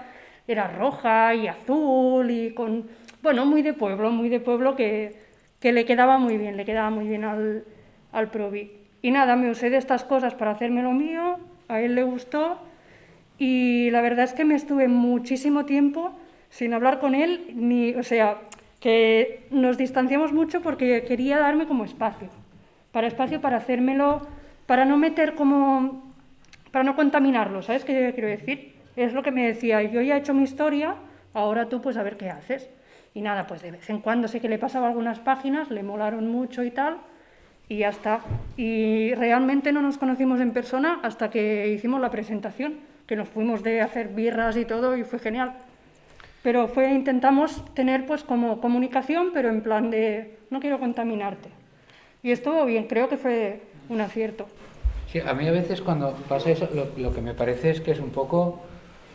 era roja y azul y con, bueno, muy de pueblo que le quedaba muy bien al Provi. Y nada, me usé de estas cosas para hacerme lo mío, a él le gustó y la verdad es que me estuve muchísimo tiempo sin hablar con él, o sea, que nos distanciamos mucho porque quería darme como espacio para hacérmelo, para no meter como, para no contaminarlo, ¿sabes qué quiero decir? Es lo que me decía, yo ya he hecho mi historia, ahora tú pues a ver qué haces. Y nada, pues de vez en cuando sé que le pasaba algunas páginas, le molaron mucho y tal, y ya está. Y realmente no nos conocimos en persona hasta que hicimos la presentación, que nos fuimos de hacer birras y todo y fue genial. Pero intentamos tener pues como comunicación, pero en plan de no quiero contaminarte. Y estuvo bien, creo que fue un acierto. Sí, a mí a veces cuando pasa eso, lo que me parece es que es un poco,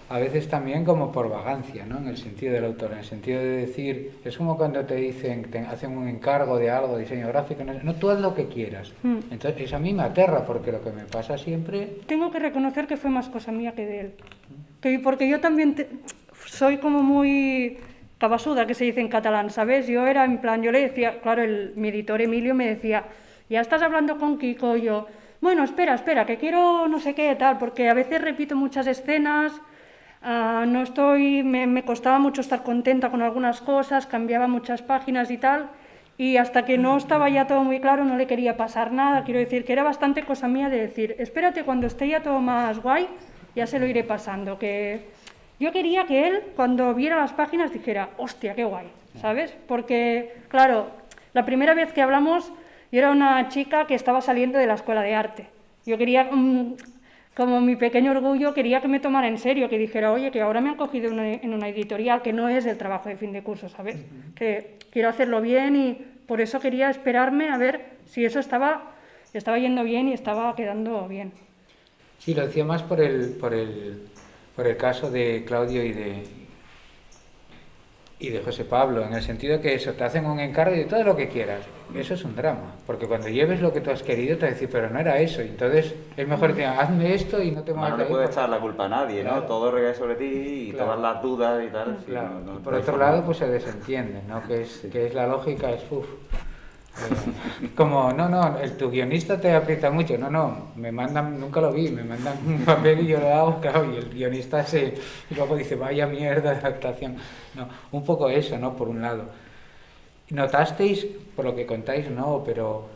a veces también como por vagancia, ¿no? En el sentido del autor, en el sentido de decir, es como cuando te dicen, te hacen un encargo de algo, diseño gráfico, no, tú haz lo que quieras. Entonces, eso a mí me aterra, porque lo que me pasa siempre... Tengo que reconocer que fue más cosa mía que de él. Porque yo también soy como muy cabasuda, que se dice en catalán, ¿sabes? Yo era en plan, yo le decía, claro, mi editor Emilio me decía, ya estás hablando con Kiko, yo, bueno, espera, que quiero no sé qué, tal, porque a veces repito muchas escenas, me costaba mucho estar contenta con algunas cosas, cambiaba muchas páginas y tal, y hasta que no estaba ya todo muy claro no le quería pasar nada, quiero decir que era bastante cosa mía de decir, espérate, cuando esté ya todo más guay, ya se lo iré pasando, que yo quería que él, cuando viera las páginas, dijera, hostia, qué guay, ¿sabes? Porque, claro, la primera vez que hablamos, yo era una chica que estaba saliendo de la escuela de arte. Yo quería, como mi pequeño orgullo, quería que me tomara en serio, que dijera, oye, que ahora me han cogido en una editorial, que no es el trabajo de fin de curso, ¿sabes? Que quiero hacerlo bien y por eso quería esperarme a ver si eso estaba yendo bien y estaba quedando bien. Sí, lo decía más por el caso de Claudio y de José Pablo, en el sentido que eso, te hacen un encargo de todo lo que quieras. Eso es un drama, porque cuando lleves lo que tú has querido te vas a decir, pero no era eso, y entonces es mejor que hazme esto y no te No le puedes echar la culpa a nadie, claro. ¿no? Todo recae sobre ti y claro. Todas las dudas y tal. Claro. Sí, Por otro lado, pues se desentiende, ¿no? Que es la lógica, es como, no, tu guionista te aprieta mucho, no, me mandan, nunca lo vi, me mandan un papel y yo lo hago, claro, y el guionista y luego dice, vaya mierda de adaptación. No, un poco eso, ¿no? Por un lado. ¿Notasteis, por lo que contáis, no, pero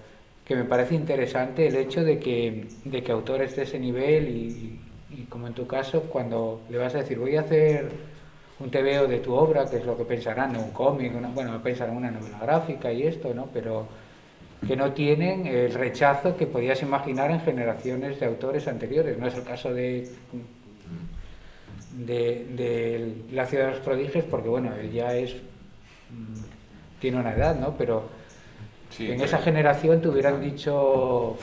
que me parece interesante el hecho de que autores de ese nivel y como en tu caso, cuando le vas a decir, voy a hacer un TVO de tu obra, que es lo que pensarán, un cómic, pensarán una novela gráfica y esto, ¿no? Pero que no tienen el rechazo que podías imaginar en generaciones de autores anteriores. No es el caso de La ciudad de los prodigios, porque bueno, él ya tiene una edad, ¿no? Pero sí, en esa generación te hubieran dicho,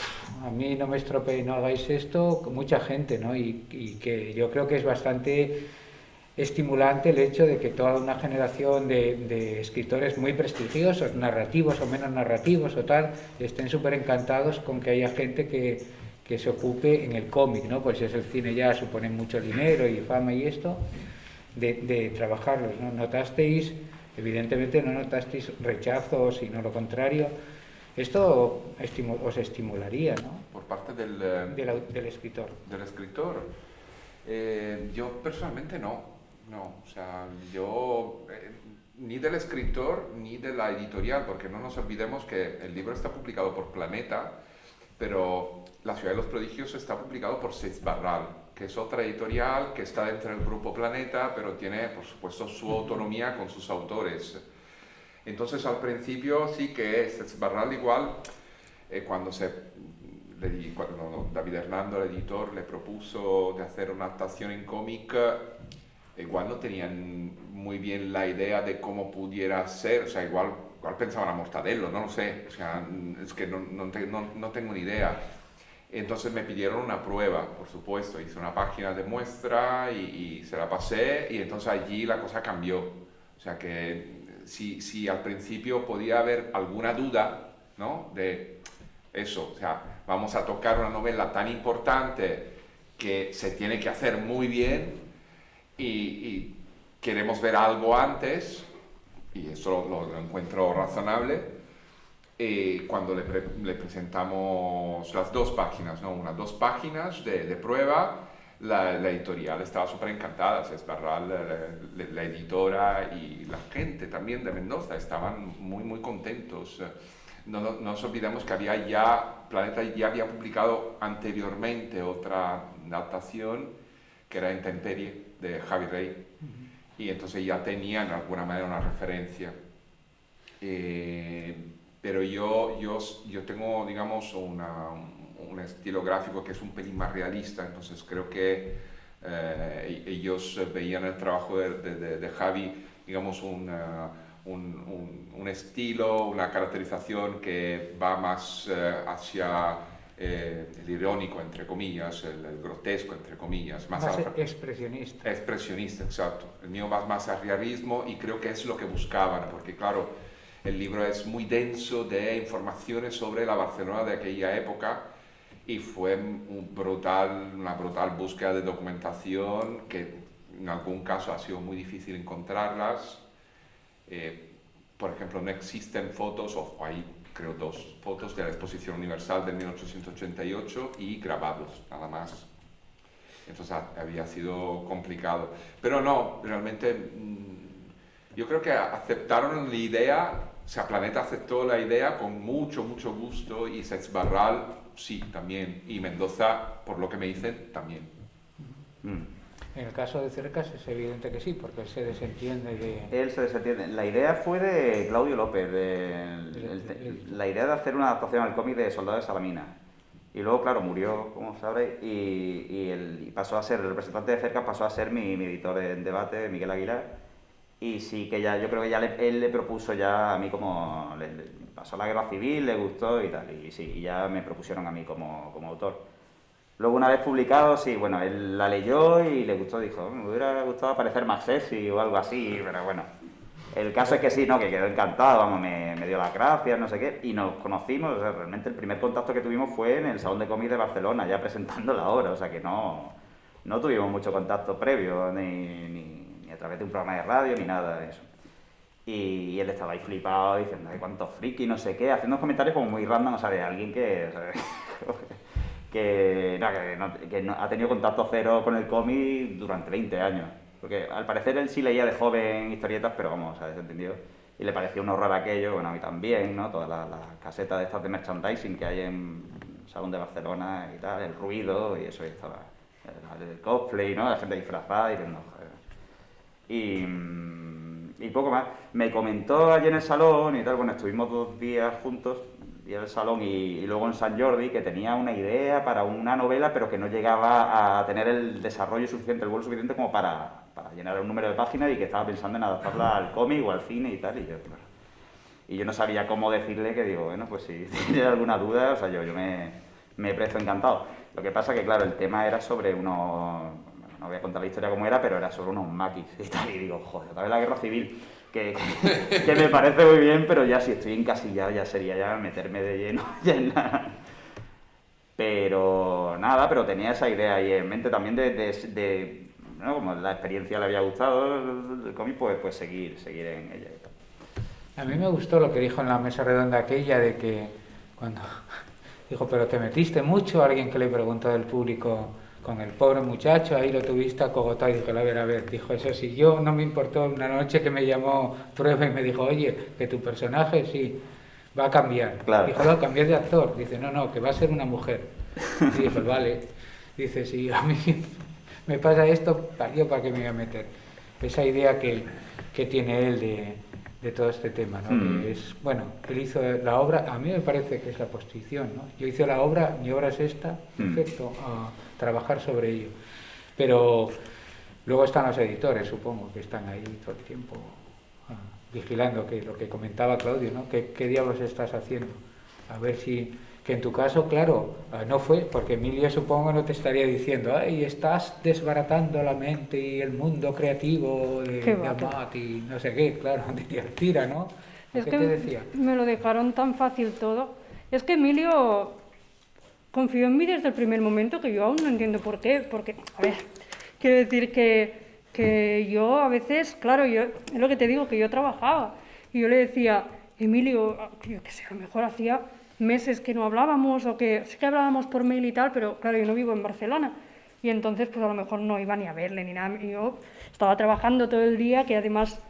a mí no me estropeéis, no hagáis esto, mucha gente, ¿no? Y que yo creo que es bastante estimulante el hecho de que toda una generación de escritores muy prestigiosos, narrativos o menos narrativos o tal, estén súper encantados con que haya gente que se ocupe en el cómic, ¿no? Pues es el cine ya supone mucho dinero y fama y esto, de trabajarlos, ¿no? ¿Notasteis, evidentemente no notasteis rechazos, sino lo contrario? Esto os estimularía, ¿no? Por parte del escritor. Del escritor. Yo personalmente no, o sea, yo ni del escritor ni de la editorial, porque no nos olvidemos que el libro está publicado por Planeta, pero La ciudad de los prodigios está publicado por Seix Barral, que es otra editorial que está dentro del grupo Planeta, pero tiene, por supuesto, su autonomía con sus autores. Entonces, al principio sí que Seix Barral igual, cuando David Hernando, el editor, le propuso de hacer una adaptación en cómic, igual no tenían muy bien la idea de cómo pudiera ser, o sea, igual pensaban a Mortadelo, no lo sé, o sea, es que no tengo ni idea. Entonces me pidieron una prueba, por supuesto, hice una página de muestra y se la pasé, y entonces allí la cosa cambió. O sea que si al principio podía haber alguna duda, ¿no? De eso, o sea, vamos a tocar una novela tan importante que se tiene que hacer muy bien y queremos ver algo antes, y eso lo encuentro razonable. Cuando le presentamos las dos páginas, ¿no? Dos páginas de prueba, la editorial estaba súper encantada, Seix Barral, la editora y la gente también de Mendoza estaban muy contentos. No nos olvidemos que Planeta ya había publicado anteriormente otra adaptación que era Intemperie, de Javi Rey, y entonces ya tenían de alguna manera una referencia. pero yo tengo, digamos, un estilo gráfico que es un pelín más realista, entonces creo que ellos veían el trabajo de Javi, digamos, un estilo, una caracterización que va más hacia el irónico, entre comillas, el grotesco, entre comillas. Más expresionista. Expresionista, exacto. El mío va más al realismo y creo que es lo que buscaban, porque claro, el libro es muy denso de informaciones sobre la Barcelona de aquella época y fue una brutal búsqueda de documentación que en algún caso ha sido muy difícil encontrarlas. Por ejemplo, no existen fotos, o hay creo 2 fotos de la Exposición Universal de 1888 y grabados, nada más. Entonces había sido complicado. Pero no, realmente yo creo que aceptaron la idea, o sea, Planeta aceptó la idea con mucho gusto y Sets Barral sí, también. Y Mendoza, por lo que me dicen, también. En el caso de Cercas es evidente que sí, porque él se desentiende de... Él se desentiende. La idea fue de Claudio López, la idea de hacer una adaptación al cómic de Soldado de Salamina. Y luego, claro, murió, como sabréis, y pasó a ser, el representante de Cercas pasó a ser mi editor en debate, Miguel Aguilar. Y sí que ya, yo creo que ya él le propuso ya a mí como... Le pasó la guerra civil, le gustó y tal, y sí, y ya me propusieron a mí como autor. Luego, una vez publicado, sí, bueno, él la leyó y le gustó, dijo, me hubiera gustado aparecer más sexy o algo así, pero bueno. El caso es que sí, ¿no? Que quedó encantado, vamos, me dio las gracias, no sé qué, y nos conocimos, o sea, realmente el primer contacto que tuvimos fue en el Salón de Cómics de Barcelona, ya presentando la obra, o sea que no tuvimos mucho contacto previo, ni a través de un programa de radio, ni nada de eso. Y él estaba ahí flipado, diciendo, ay, cuántos friki, no sé qué, haciendo unos comentarios como muy random, o sea, de alguien que... que ha tenido contacto cero con el cómic durante 20 años. Porque al parecer él sí leía de joven historietas, pero vamos, se ha desentendido. Y le pareció un horror aquello, bueno, a mí también, ¿no? Todas las casetas de estas de merchandising que hay en el Salón de Barcelona y tal, el ruido y eso, y estaba el cosplay, ¿no? La gente disfrazada y no, y poco más. Me comentó allí en el salón y tal, bueno, estuvimos 2 días juntos, y en el salón y luego en San Jordi, que tenía una idea para una novela, pero que no llegaba a tener el desarrollo suficiente, el vuelo suficiente como para llenar un número de páginas y que estaba pensando en adaptarla al cómic o al cine y tal, y yo no sabía cómo decirle, que digo, bueno, pues si tiene alguna duda, o sea, yo me presto encantado. Lo que pasa que, claro, el tema era sobre unos, no voy a contar la historia como era, pero era sobre unos maquis y tal, y digo, joder, otra vez la guerra civil. Que me parece muy bien, pero ya si estoy encasillado ya sería ya meterme de lleno ya en la... Pero nada, pero tenía esa idea ahí en mente también de ¿no? Como la experiencia le había gustado el cómic, pues seguir en ella y tal. A mí me gustó lo que dijo en la mesa redonda aquella de que cuando dijo, pero te metiste mucho, alguien que le preguntó del público con el pobre muchacho, ahí lo tuviste acogotado y dijo, a ver, dijo, eso sí, yo no me importó una noche que me llamó Prueba y me dijo, oye, que tu personaje sí va a cambiar. Claro. Dijo, no, cambié de actor. Dice, no, que va a ser una mujer. Y dijo, vale. Dice, si a mí me pasa esto, yo para qué me voy a meter. Esa idea que tiene él de todo este tema, ¿no? Que es, bueno, él hizo la obra, a mí me parece que es la posición, ¿no? Yo hice la obra, mi obra es esta, perfecto, a trabajar sobre ello. Pero luego están los editores, supongo, que están ahí todo el tiempo vigilando, que lo que comentaba Claudio, ¿no? ¿Qué diablos estás haciendo? A ver si... Que en tu caso, claro, no fue, porque Emilio supongo no te estaría diciendo, ay, estás desbaratando la mente y el mundo creativo de Amat y no sé qué, claro, diría, tira, ¿no? Es ¿Qué que te decía? me lo dejaron tan fácil todo. Es que Emilio confió en mí desde el primer momento, que yo aún no entiendo por qué, porque, a ver, quiero decir que yo a veces, claro, es lo que te digo, que yo trabajaba, y yo le decía, Emilio, yo qué sé, a lo mejor hacía meses que no hablábamos, o que sí que hablábamos por mail y tal, pero claro, yo no vivo en Barcelona, y entonces pues a lo mejor no iba ni a verle ni nada, y yo estaba trabajando todo el día, que además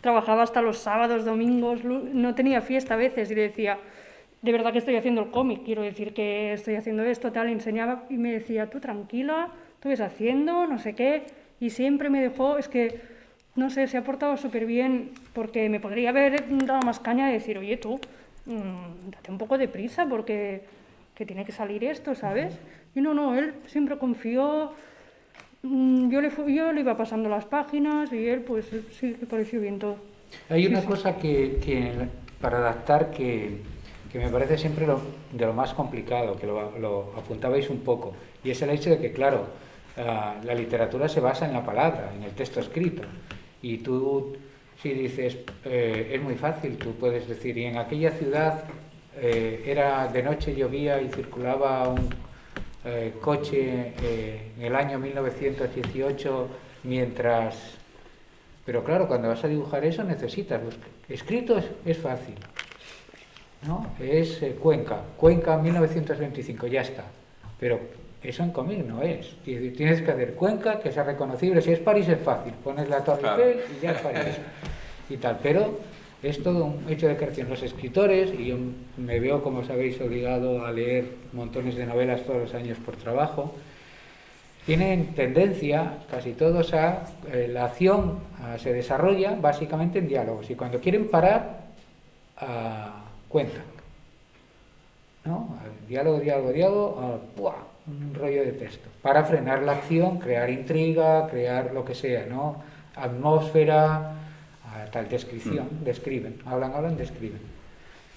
trabajaba hasta los sábados, domingos, no tenía fiesta a veces, y le decía, de verdad que estoy haciendo el cómic, quiero decir que estoy haciendo esto, tal, y enseñaba, y me decía, tú tranquila, tú ves haciendo, no sé qué, y siempre me dejó, es que, no sé, se ha portado súper bien, porque me podría haber dado más caña de decir, oye tú, date un poco de prisa porque que tiene que salir esto, ¿sabes? Y no, él siempre confió, yo le iba pasando las páginas y él pues sí, le pareció bien todo. Hay Sí, una sí. cosa que para adaptar que me parece siempre de lo más complicado, que lo apuntabais un poco, y es el hecho de que, claro, la literatura se basa en la palabra, en el texto escrito, y tú, si dices, es muy fácil, tú puedes decir, y en aquella ciudad era de noche, llovía y circulaba un coche en el año 1918 mientras... Pero claro, cuando vas a dibujar eso necesitas... Escrito es fácil, ¿no? Es Cuenca 1925, ya está. Pero eso en cómic no es. Tienes que hacer Cuenca, que sea reconocible. Si es París es fácil, pones la Torre Eiffel y ya es París. Y tal, pero es todo un hecho de creación. Los escritores, y yo me veo, como sabéis, obligado a leer montones de novelas todos los años por trabajo, tienen tendencia, casi todos, la acción se desarrolla básicamente en diálogos, y cuando quieren parar, cuentan, ¿no? Diálogo, ¡buah! Un rollo de texto, para frenar la acción, crear intriga, crear lo que sea, ¿no? Atmósfera, tal descripción, describen, hablan, describen.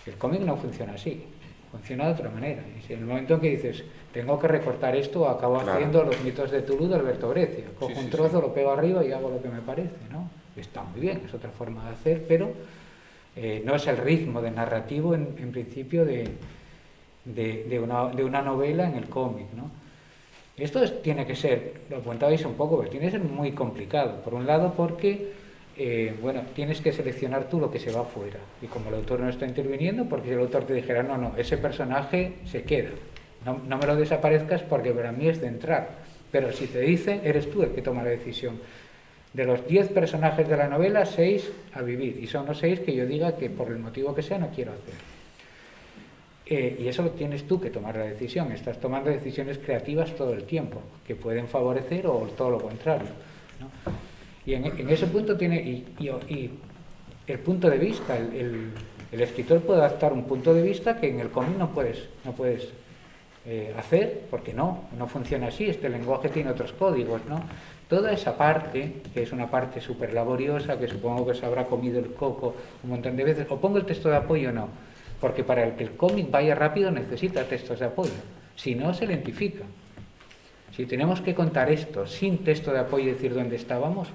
El cómic no funciona así, funciona de otra manera. Y en el momento en que dices, tengo que recortar esto, acabo haciendo los mitos de Toulouse de Alberto Breccia. Cojo un trozo, lo pego arriba y hago lo que me parece, ¿no? Está muy bien, es otra forma de hacer, pero no es el ritmo de narrativo en principio de una novela en el cómic, ¿no? Esto tiene que ser, lo apuntabais un poco, pero tiene que ser muy complicado. Por un lado porque tienes que seleccionar tú lo que se va fuera, y como el autor no está interviniendo, porque si el autor te dijera no, ese personaje se queda, no me lo desaparezcas porque para mí es central, pero si te dice, eres tú el que toma la decisión. De los 10 personajes de la novela, 6 a vivir, y son los 6 que yo diga que por el motivo que sea no quiero hacer. Y eso lo tienes tú que tomar la decisión. Estás tomando decisiones creativas todo el tiempo, que pueden favorecer o todo lo contrario, ¿no? Y en ese punto tiene, y el punto de vista, el escritor puede adaptar un punto de vista que en el cómic no puedes hacer, porque no funciona así. Este lenguaje tiene otros códigos, ¿no? Toda esa parte, que es una parte súper laboriosa, que supongo que se habrá comido el coco un montón de veces, o pongo el texto de apoyo o no, porque para que el cómic vaya rápido necesita textos de apoyo, si no se lentifica. Si tenemos que contar esto sin texto de apoyo y decir dónde estábamos,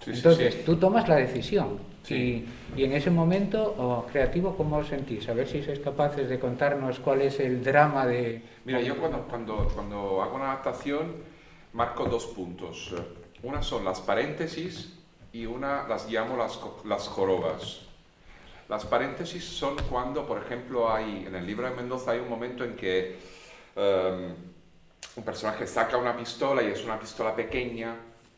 entonces tú tomas la decisión. Y en ese momento creativo, ¿cómo os sentís? A ver si sois capaces de contarnos cuál es el drama de... Mira, yo cuando hago una adaptación marco 2 puntos. Una son las paréntesis y una las llamo las jorobas. Las paréntesis son cuando, por ejemplo, en el libro de Mendoza hay un momento en que un personaje saca una pistola y es una pistola pequeña,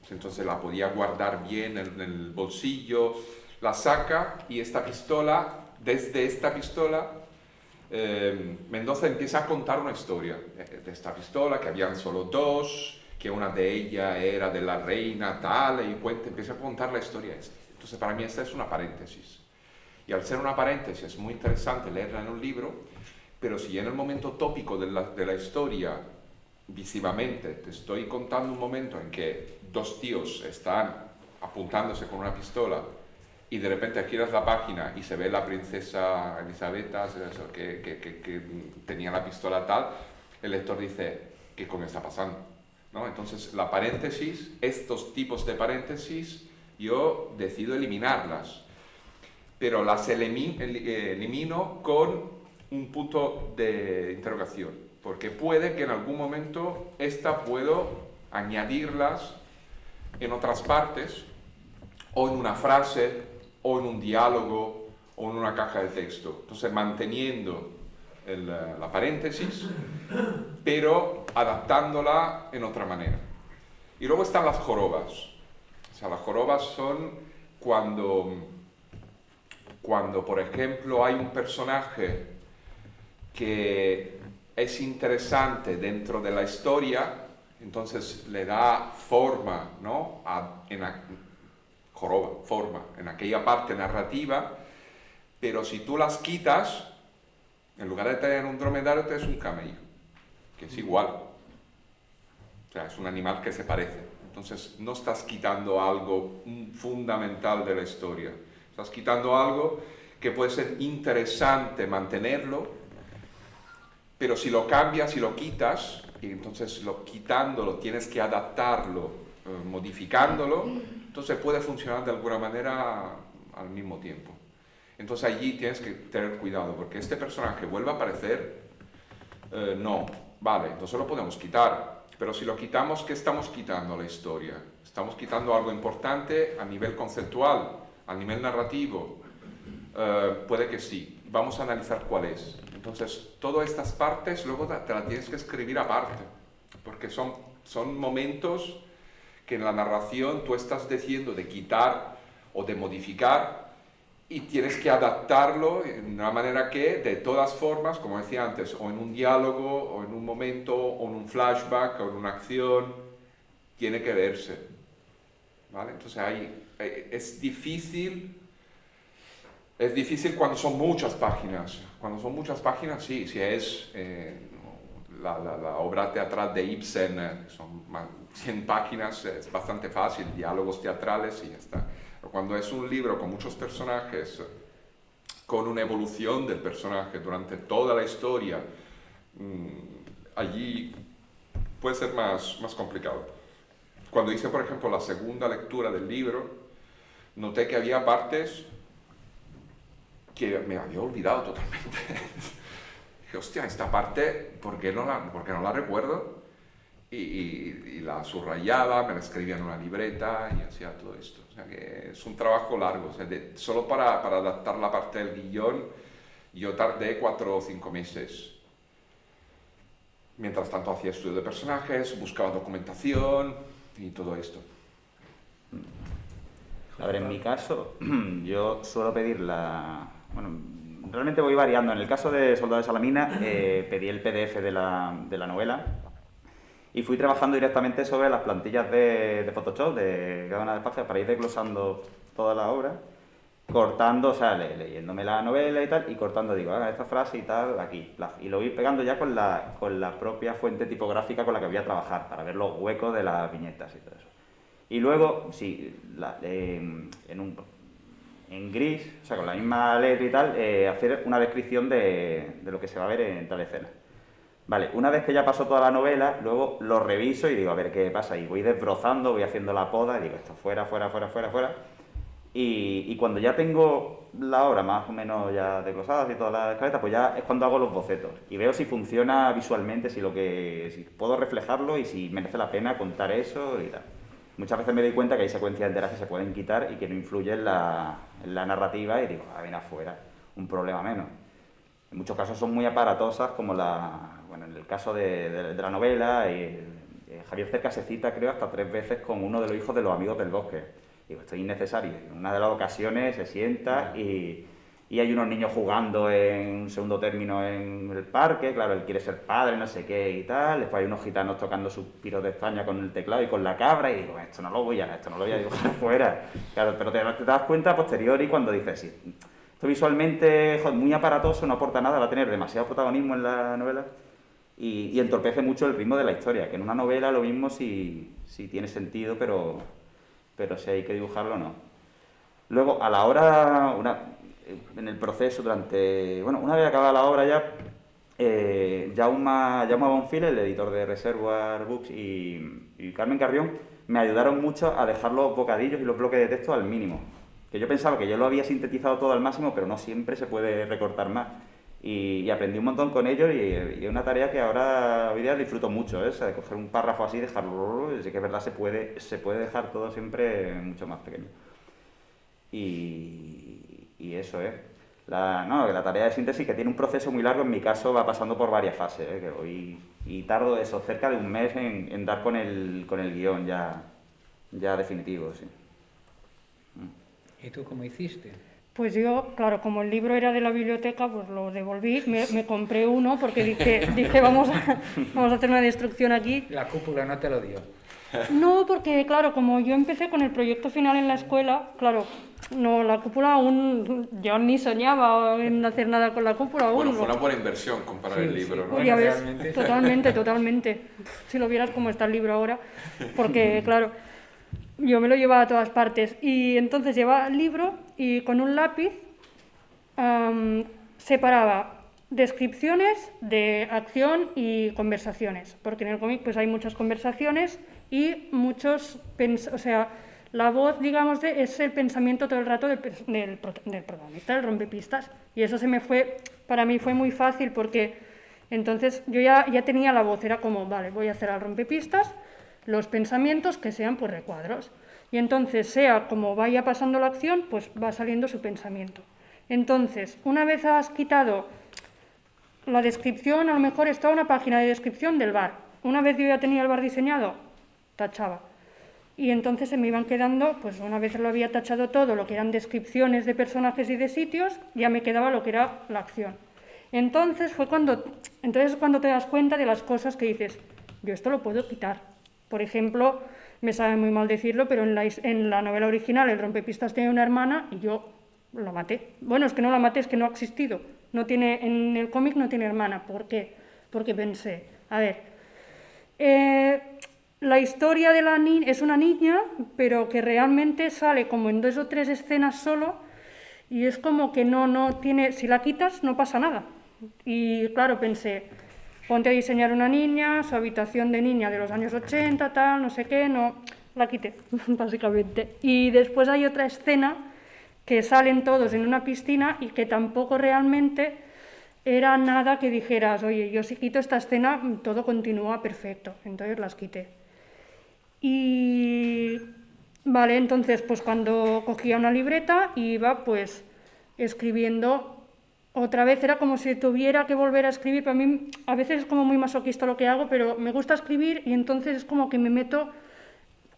entonces la podía guardar bien en el bolsillo, la saca y desde esta pistola, Mendoza empieza a contar una historia de esta pistola, que habían solo 2, que una de ellas era de la reina tal, y empieza a contar la historia esta. Entonces para mí esta es una paréntesis. Y al ser una paréntesis es muy interesante leerla en un libro, pero si en el momento tópico de la historia, visivamente, te estoy contando un momento en que 2 tíos están apuntándose con una pistola y de repente giras la página y se ve la princesa Elisabetta que tenía la pistola tal, el lector dice, ¿qué coño está pasando? ¿No? Entonces la paréntesis, estos tipos de paréntesis, yo decido eliminarlas, pero las elimino con un punto de interrogación, porque puede que en algún momento puedo añadirlas en otras partes, o en una frase, o en un diálogo, o en una caja de texto. Entonces manteniendo la paréntesis, pero adaptándola en otra manera. Y luego están las jorobas. O sea, las jorobas son cuando por ejemplo, hay un personaje que es interesante dentro de la historia, entonces le da forma, ¿no? Forma en aquella parte narrativa, pero si tú las quitas, en lugar de tener un dromedario, tienes un camello, que es igual. O sea, es un animal que se parece. Entonces, no estás quitando algo fundamental de la historia. Estás quitando algo que puede ser interesante mantenerlo, pero si lo cambias, si lo quitas, y entonces quitándolo tienes que adaptarlo, modificándolo, entonces puede funcionar de alguna manera al mismo tiempo. Entonces allí tienes que tener cuidado, porque este personaje vuelve a aparecer, no, vale, entonces lo podemos quitar, pero si lo quitamos, ¿qué estamos quitando la historia? Estamos quitando algo importante a nivel conceptual, a nivel narrativo, puede que sí, vamos a analizar cuál es. Entonces, todas estas partes luego te las tienes que escribir aparte, porque son momentos que en la narración tú estás diciendo de quitar o de modificar y tienes que adaptarlo de una manera que, de todas formas, como decía antes, o en un diálogo, o en un momento, o en un flashback, o en una acción, tiene que verse. ¿Vale? Entonces, es difícil cuando son muchas páginas. Cuando son muchas páginas, sí, si es la obra teatral de Ibsen, que son 100 páginas, es bastante fácil, diálogos teatrales y ya está. Pero cuando es un libro con muchos personajes, con una evolución del personaje durante toda la historia, allí puede ser más complicado. Cuando hice, por ejemplo, la segunda lectura del libro, noté que había partes que me había olvidado totalmente. Dije, hostia, esta parte, ¿por qué no la recuerdo? Y la subrayaba, me la escribía en una libreta y hacía todo esto. O sea que es un trabajo largo. O sea, solo para adaptar la parte del guión, yo tardé 4 o 5 meses. Mientras tanto hacía estudio de personajes, buscaba documentación y todo esto. A ver, en mi caso, yo suelo pedir bueno, realmente voy variando. En el caso de Soldado de Salamina, pedí el PDF de la novela y fui trabajando directamente sobre las plantillas de Photoshop, de cada una de las páginas, para ir desglosando toda la obra, cortando, o sea, leyéndome la novela y tal, y cortando, digo, esta frase y tal, aquí, y lo voy pegando ya con la propia fuente tipográfica con la que voy a trabajar, para ver los huecos de las viñetas y todo eso. Y luego, sí, en gris, o sea, con la misma letra y tal, hacer una descripción de lo que se va a ver en tal escena. Vale, una vez que ya pasó toda la novela, luego lo reviso y digo, a ver qué pasa, y voy desbrozando, voy haciendo la poda, y digo, esto fuera, y cuando ya tengo la obra más o menos ya desglosada y todas las escaletas, pues ya es cuando hago los bocetos, y veo si funciona visualmente, si puedo reflejarlo y si merece la pena contar eso y tal. Muchas veces me doy cuenta que hay secuencias enteras que se pueden quitar y que no influyen en la narrativa y digo, ven afuera, un problema menos. En muchos casos son muy aparatosas, como en el caso de la novela, Javier Cerca se cita, creo, hasta 3 veces con uno de los hijos de los amigos del bosque. Digo, esto es innecesario. En una de las ocasiones se sienta y hay unos niños jugando en un segundo término en el parque, claro, él quiere ser padre, no sé qué y tal, después hay unos gitanos tocando sus piros de España con el teclado y con la cabra, y digo, esto no lo voy a dibujar fuera. Claro, pero te das cuenta a posteriori cuando dices, sí, esto visualmente es muy aparatoso, no aporta nada, va a tener demasiado protagonismo en la novela y entorpece mucho el ritmo de la historia, que en una novela lo mismo si tiene sentido, pero si hay que dibujarlo, no. Luego, a la hora, en el proceso, una vez acabada la obra ya, Jaume Bonfil, el editor de Reservoir Books, y Carmen Carrión, me ayudaron mucho a dejar los bocadillos y los bloques de texto al mínimo. Que yo pensaba que yo lo había sintetizado todo al máximo, pero no siempre se puede recortar más. Y aprendí un montón con ellos y es una tarea que ahora hoy día disfruto mucho, ¿eh? O sea, de coger un párrafo así y dejarlo, sí que es verdad, se puede dejar todo siempre mucho más pequeño. Y eso es. La tarea de síntesis, que tiene un proceso muy largo, en mi caso va pasando por varias fases, y tardo eso, cerca de un mes en dar con el guión ya definitivo, sí. ¿Y tú cómo hiciste? Pues yo, claro, como el libro era de la biblioteca, pues lo devolví, me compré uno porque dije vamos a hacer una destrucción aquí. La cúpula no te lo dio. No, porque claro, como yo empecé con el proyecto final en la escuela, claro, no, la cúpula aún, yo ni soñaba en hacer nada con la cúpula aún. Bueno, fue una buena inversión comparar el libro, ¿no? Pues ya ves, realmente. totalmente, totalmente. Si lo vieras cómo está el libro ahora, porque claro, yo me lo llevaba a todas partes. Y entonces llevaba el libro y con un lápiz separaba descripciones de acción y conversaciones, porque en el cómic pues hay muchas conversaciones y muchos, o sea, la voz, digamos, es el pensamiento todo el rato del protagonista, del rompepistas. Y eso para mí fue muy fácil porque entonces yo ya tenía la voz, era como, vale, voy a hacer al rompepistas los pensamientos que sean pues recuadros. Y entonces, sea como vaya pasando la acción, pues va saliendo su pensamiento. Entonces, una vez has quitado la descripción, a lo mejor está una página de descripción del bar. Una vez yo ya tenía el bar diseñado, tachaba. Y entonces se me iban quedando, pues una vez lo había tachado todo, lo que eran descripciones de personajes y de sitios, ya me quedaba lo que era la acción. Entonces cuando te das cuenta de las cosas que dices, yo esto lo puedo quitar. Por ejemplo, me sabe muy mal decirlo, pero en la novela original el rompepistas tiene una hermana y yo la maté. Bueno, es que no la maté, es que no ha existido. En el cómic no tiene hermana. ¿Por qué? Porque pensé, a ver, la historia de la niña es una niña, pero que realmente sale como en 2 o 3 escenas solo y es como que no tiene, si la quitas no pasa nada. Y claro, pensé, ponte a diseñar una niña, su habitación de niña de los años 80, tal, no sé qué, no, la quité, básicamente. Y después hay otra escena que salen todos en una piscina y que tampoco realmente era nada que dijeras, oye, yo si quito esta escena, todo continúa perfecto, entonces las quité. Y vale, entonces pues cuando cogía una libreta iba pues escribiendo otra vez, era como si tuviera que volver a escribir. Para mí a veces es como muy masoquista lo que hago, pero me gusta escribir y entonces es como que me meto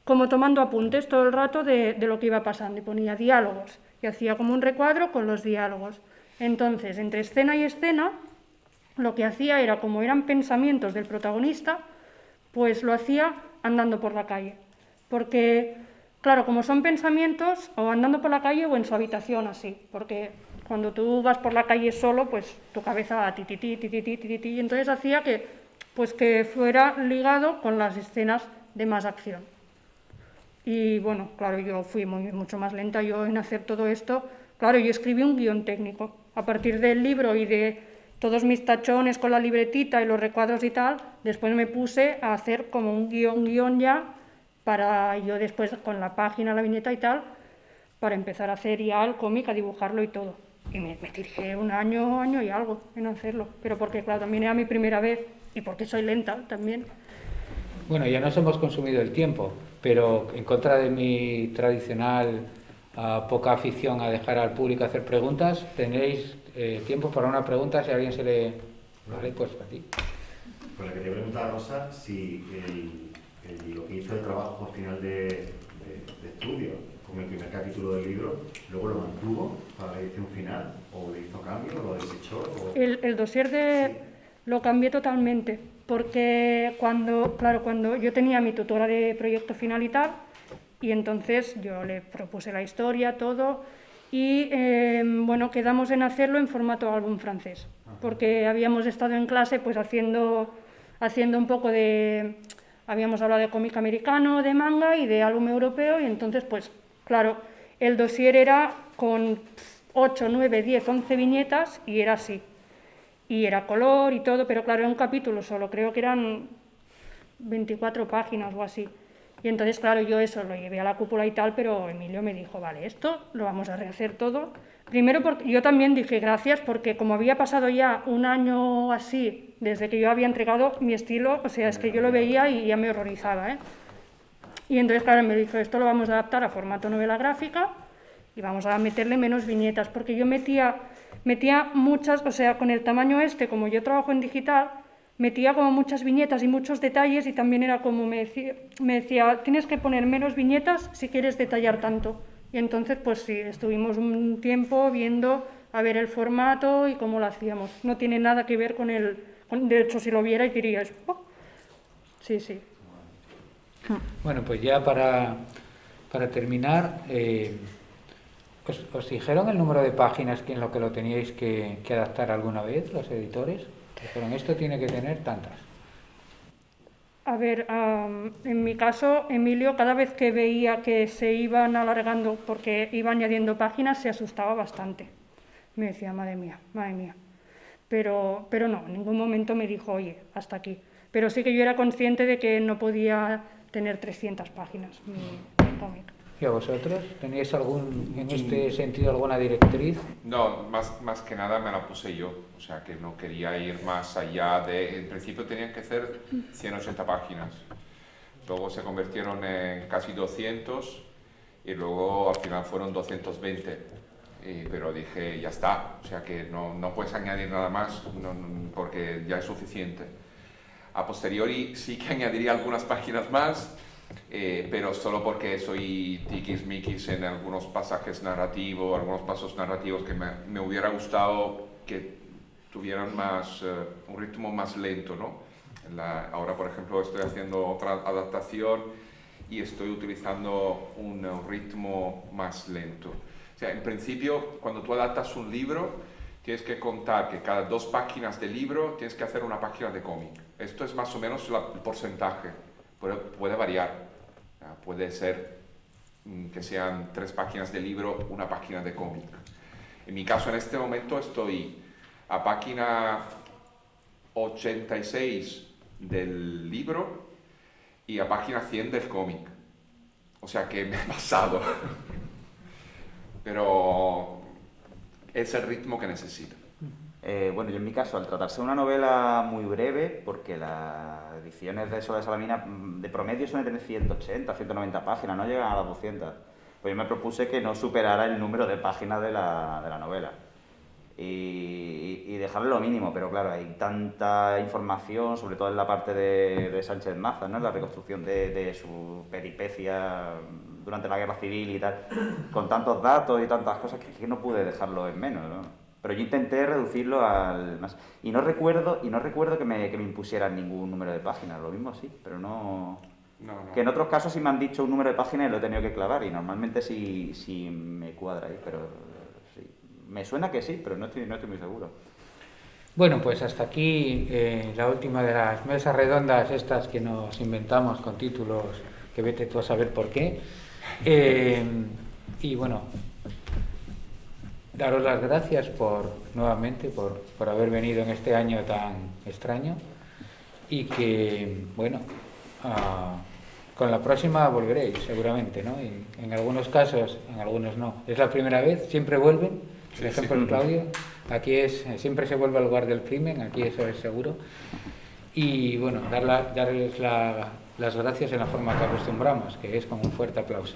como tomando apuntes todo el rato de lo que iba pasando y ponía diálogos y hacía como un recuadro con los diálogos. Entonces, entre escena y escena, lo que hacía era, como eran pensamientos del protagonista, pues lo hacía andando por la calle. Porque, claro, como son pensamientos, o andando por la calle o en su habitación así, porque cuando tú vas por la calle solo, pues tu cabeza va tititi, tititi, tititi, y entonces hacía que fuera ligado con las escenas de más acción. Y bueno, claro, yo fui mucho más lenta yo en hacer todo esto. Claro, yo escribí un guión técnico. A partir del libro y de todos mis tachones con la libretita y los recuadros y tal, después me puse a hacer como un guión ya para yo después con la página, la viñeta y tal, para empezar a hacer ya el cómic, a dibujarlo y todo. Y me tiré un año y algo en hacerlo. Pero porque, claro, también era mi primera vez y porque soy lenta también. Bueno, ya nos hemos consumido el tiempo, pero en contra de mi tradicional poca afición a dejar al público hacer preguntas, tendréis tiempo para una pregunta, si a alguien se le... Vale, pues a ti. Pues le quería preguntar a Rosa si lo que hizo el trabajo final de estudio, como el primer capítulo del libro, luego lo mantuvo para la edición final, o le hizo cambio, o lo desechó. El dossier lo cambié totalmente, porque cuando yo tenía mi tutora de proyecto final y tal, y entonces yo le propuse la historia, todo, y bueno, quedamos en hacerlo en formato álbum francés, porque habíamos estado en clase pues haciendo un poco habíamos hablado de cómic americano, de manga y de álbum europeo, y entonces pues claro, el dossier era con 8, 9, 10, 11 viñetas y era así. Y era color y todo, pero claro, era un capítulo solo, creo que eran 24 páginas o así. Y entonces, claro, yo eso lo llevé a la cúpula y tal, pero Emilio me dijo, vale, esto lo vamos a rehacer todo. Primero, porque yo también dije gracias, porque como había pasado ya un año así, desde que yo había entregado mi estilo, o sea, es que yo lo veía y ya me horrorizaba, ¿eh? Y entonces, claro, me dijo, esto lo vamos a adaptar a formato novela gráfica y vamos a meterle menos viñetas, porque yo metía muchas, o sea, con el tamaño como yo trabajo en digital, metía como muchas viñetas y muchos detalles y también era como me decía, tienes que poner menos viñetas si quieres detallar tanto. Y entonces, pues sí, estuvimos un tiempo viendo a ver el formato y cómo lo hacíamos. No tiene nada que ver con de hecho, si lo vierais diríais, oh. Sí, sí. Bueno, pues ya para terminar, ¿Os dijeron el número de páginas en lo que lo teníais que adaptar alguna vez los editores? Dijeron, esto tiene que tener tantas. A ver, en mi caso, Emilio, cada vez que veía que se iban alargando porque iba añadiendo páginas, se asustaba bastante. Me decía, madre mía, madre mía. Pero no, en ningún momento me dijo, oye, hasta aquí. Pero sí que yo era consciente de que no podía tener 300 páginas mi cómic. ¿Y a vosotros? ¿Teníais en este sentido alguna directriz? No, más que nada me la puse yo, o sea que no quería ir más allá de... En principio tenían que ser 180 páginas, luego se convirtieron en casi 200 y luego al final fueron 220, pero dije, ya está, o sea que no puedes añadir nada más porque ya es suficiente. A posteriori sí que añadiría algunas páginas más, pero solo porque soy tiquismiquis en algunos pasajes narrativos, algunos pasos narrativos que me hubiera gustado que tuvieran un ritmo más lento, ¿no? Ahora, por ejemplo, estoy haciendo otra adaptación y estoy utilizando un ritmo más lento. O sea, en principio, cuando tú adaptas un libro, tienes que contar que cada 2 páginas de libro tienes que hacer una página de cómic. Esto es más o menos el porcentaje. Puede variar, puede ser que sean 3 páginas de libro, 1 página de cómic. En mi caso, en este momento, estoy a página 86 del libro y a página 100 del cómic. O sea que me he pasado. Pero es el ritmo que necesito. Bueno, yo en mi caso, al tratarse de una novela muy breve, porque las ediciones de Sola de Salamina de promedio suelen tener 180, 190 páginas, no llegan a las 200, pues yo me propuse que no superara el número de páginas de la novela y dejarlo lo mínimo, pero claro, hay tanta información, sobre todo en la parte de Sánchez Mazas, ¿no? La reconstrucción de su peripecia durante la Guerra Civil y tal, con tantos datos y tantas cosas que no pude dejarlo en menos, ¿no? Pero yo intenté reducirlo al más. Y no recuerdo que me impusieran ningún número de páginas, lo mismo sí, pero no... Que en otros casos sí me han dicho un número de páginas y lo he tenido que clavar, y normalmente sí me cuadra ahí, pero sí. Me suena que sí, pero no estoy muy seguro. Bueno, pues hasta aquí la última de las mesas redondas estas que nos inventamos con títulos que vete tú a saber por qué. Y bueno, daros las gracias nuevamente por haber venido en este año tan extraño y que, bueno, con la próxima volveréis seguramente, ¿no? Y en algunos casos, en algunos no. Es la primera vez, siempre vuelven. Por ejemplo, el Claudio, aquí siempre se vuelve al lugar del crimen, aquí eso es seguro. Y bueno, darles las gracias en la forma que acostumbramos, que es con un fuerte aplauso.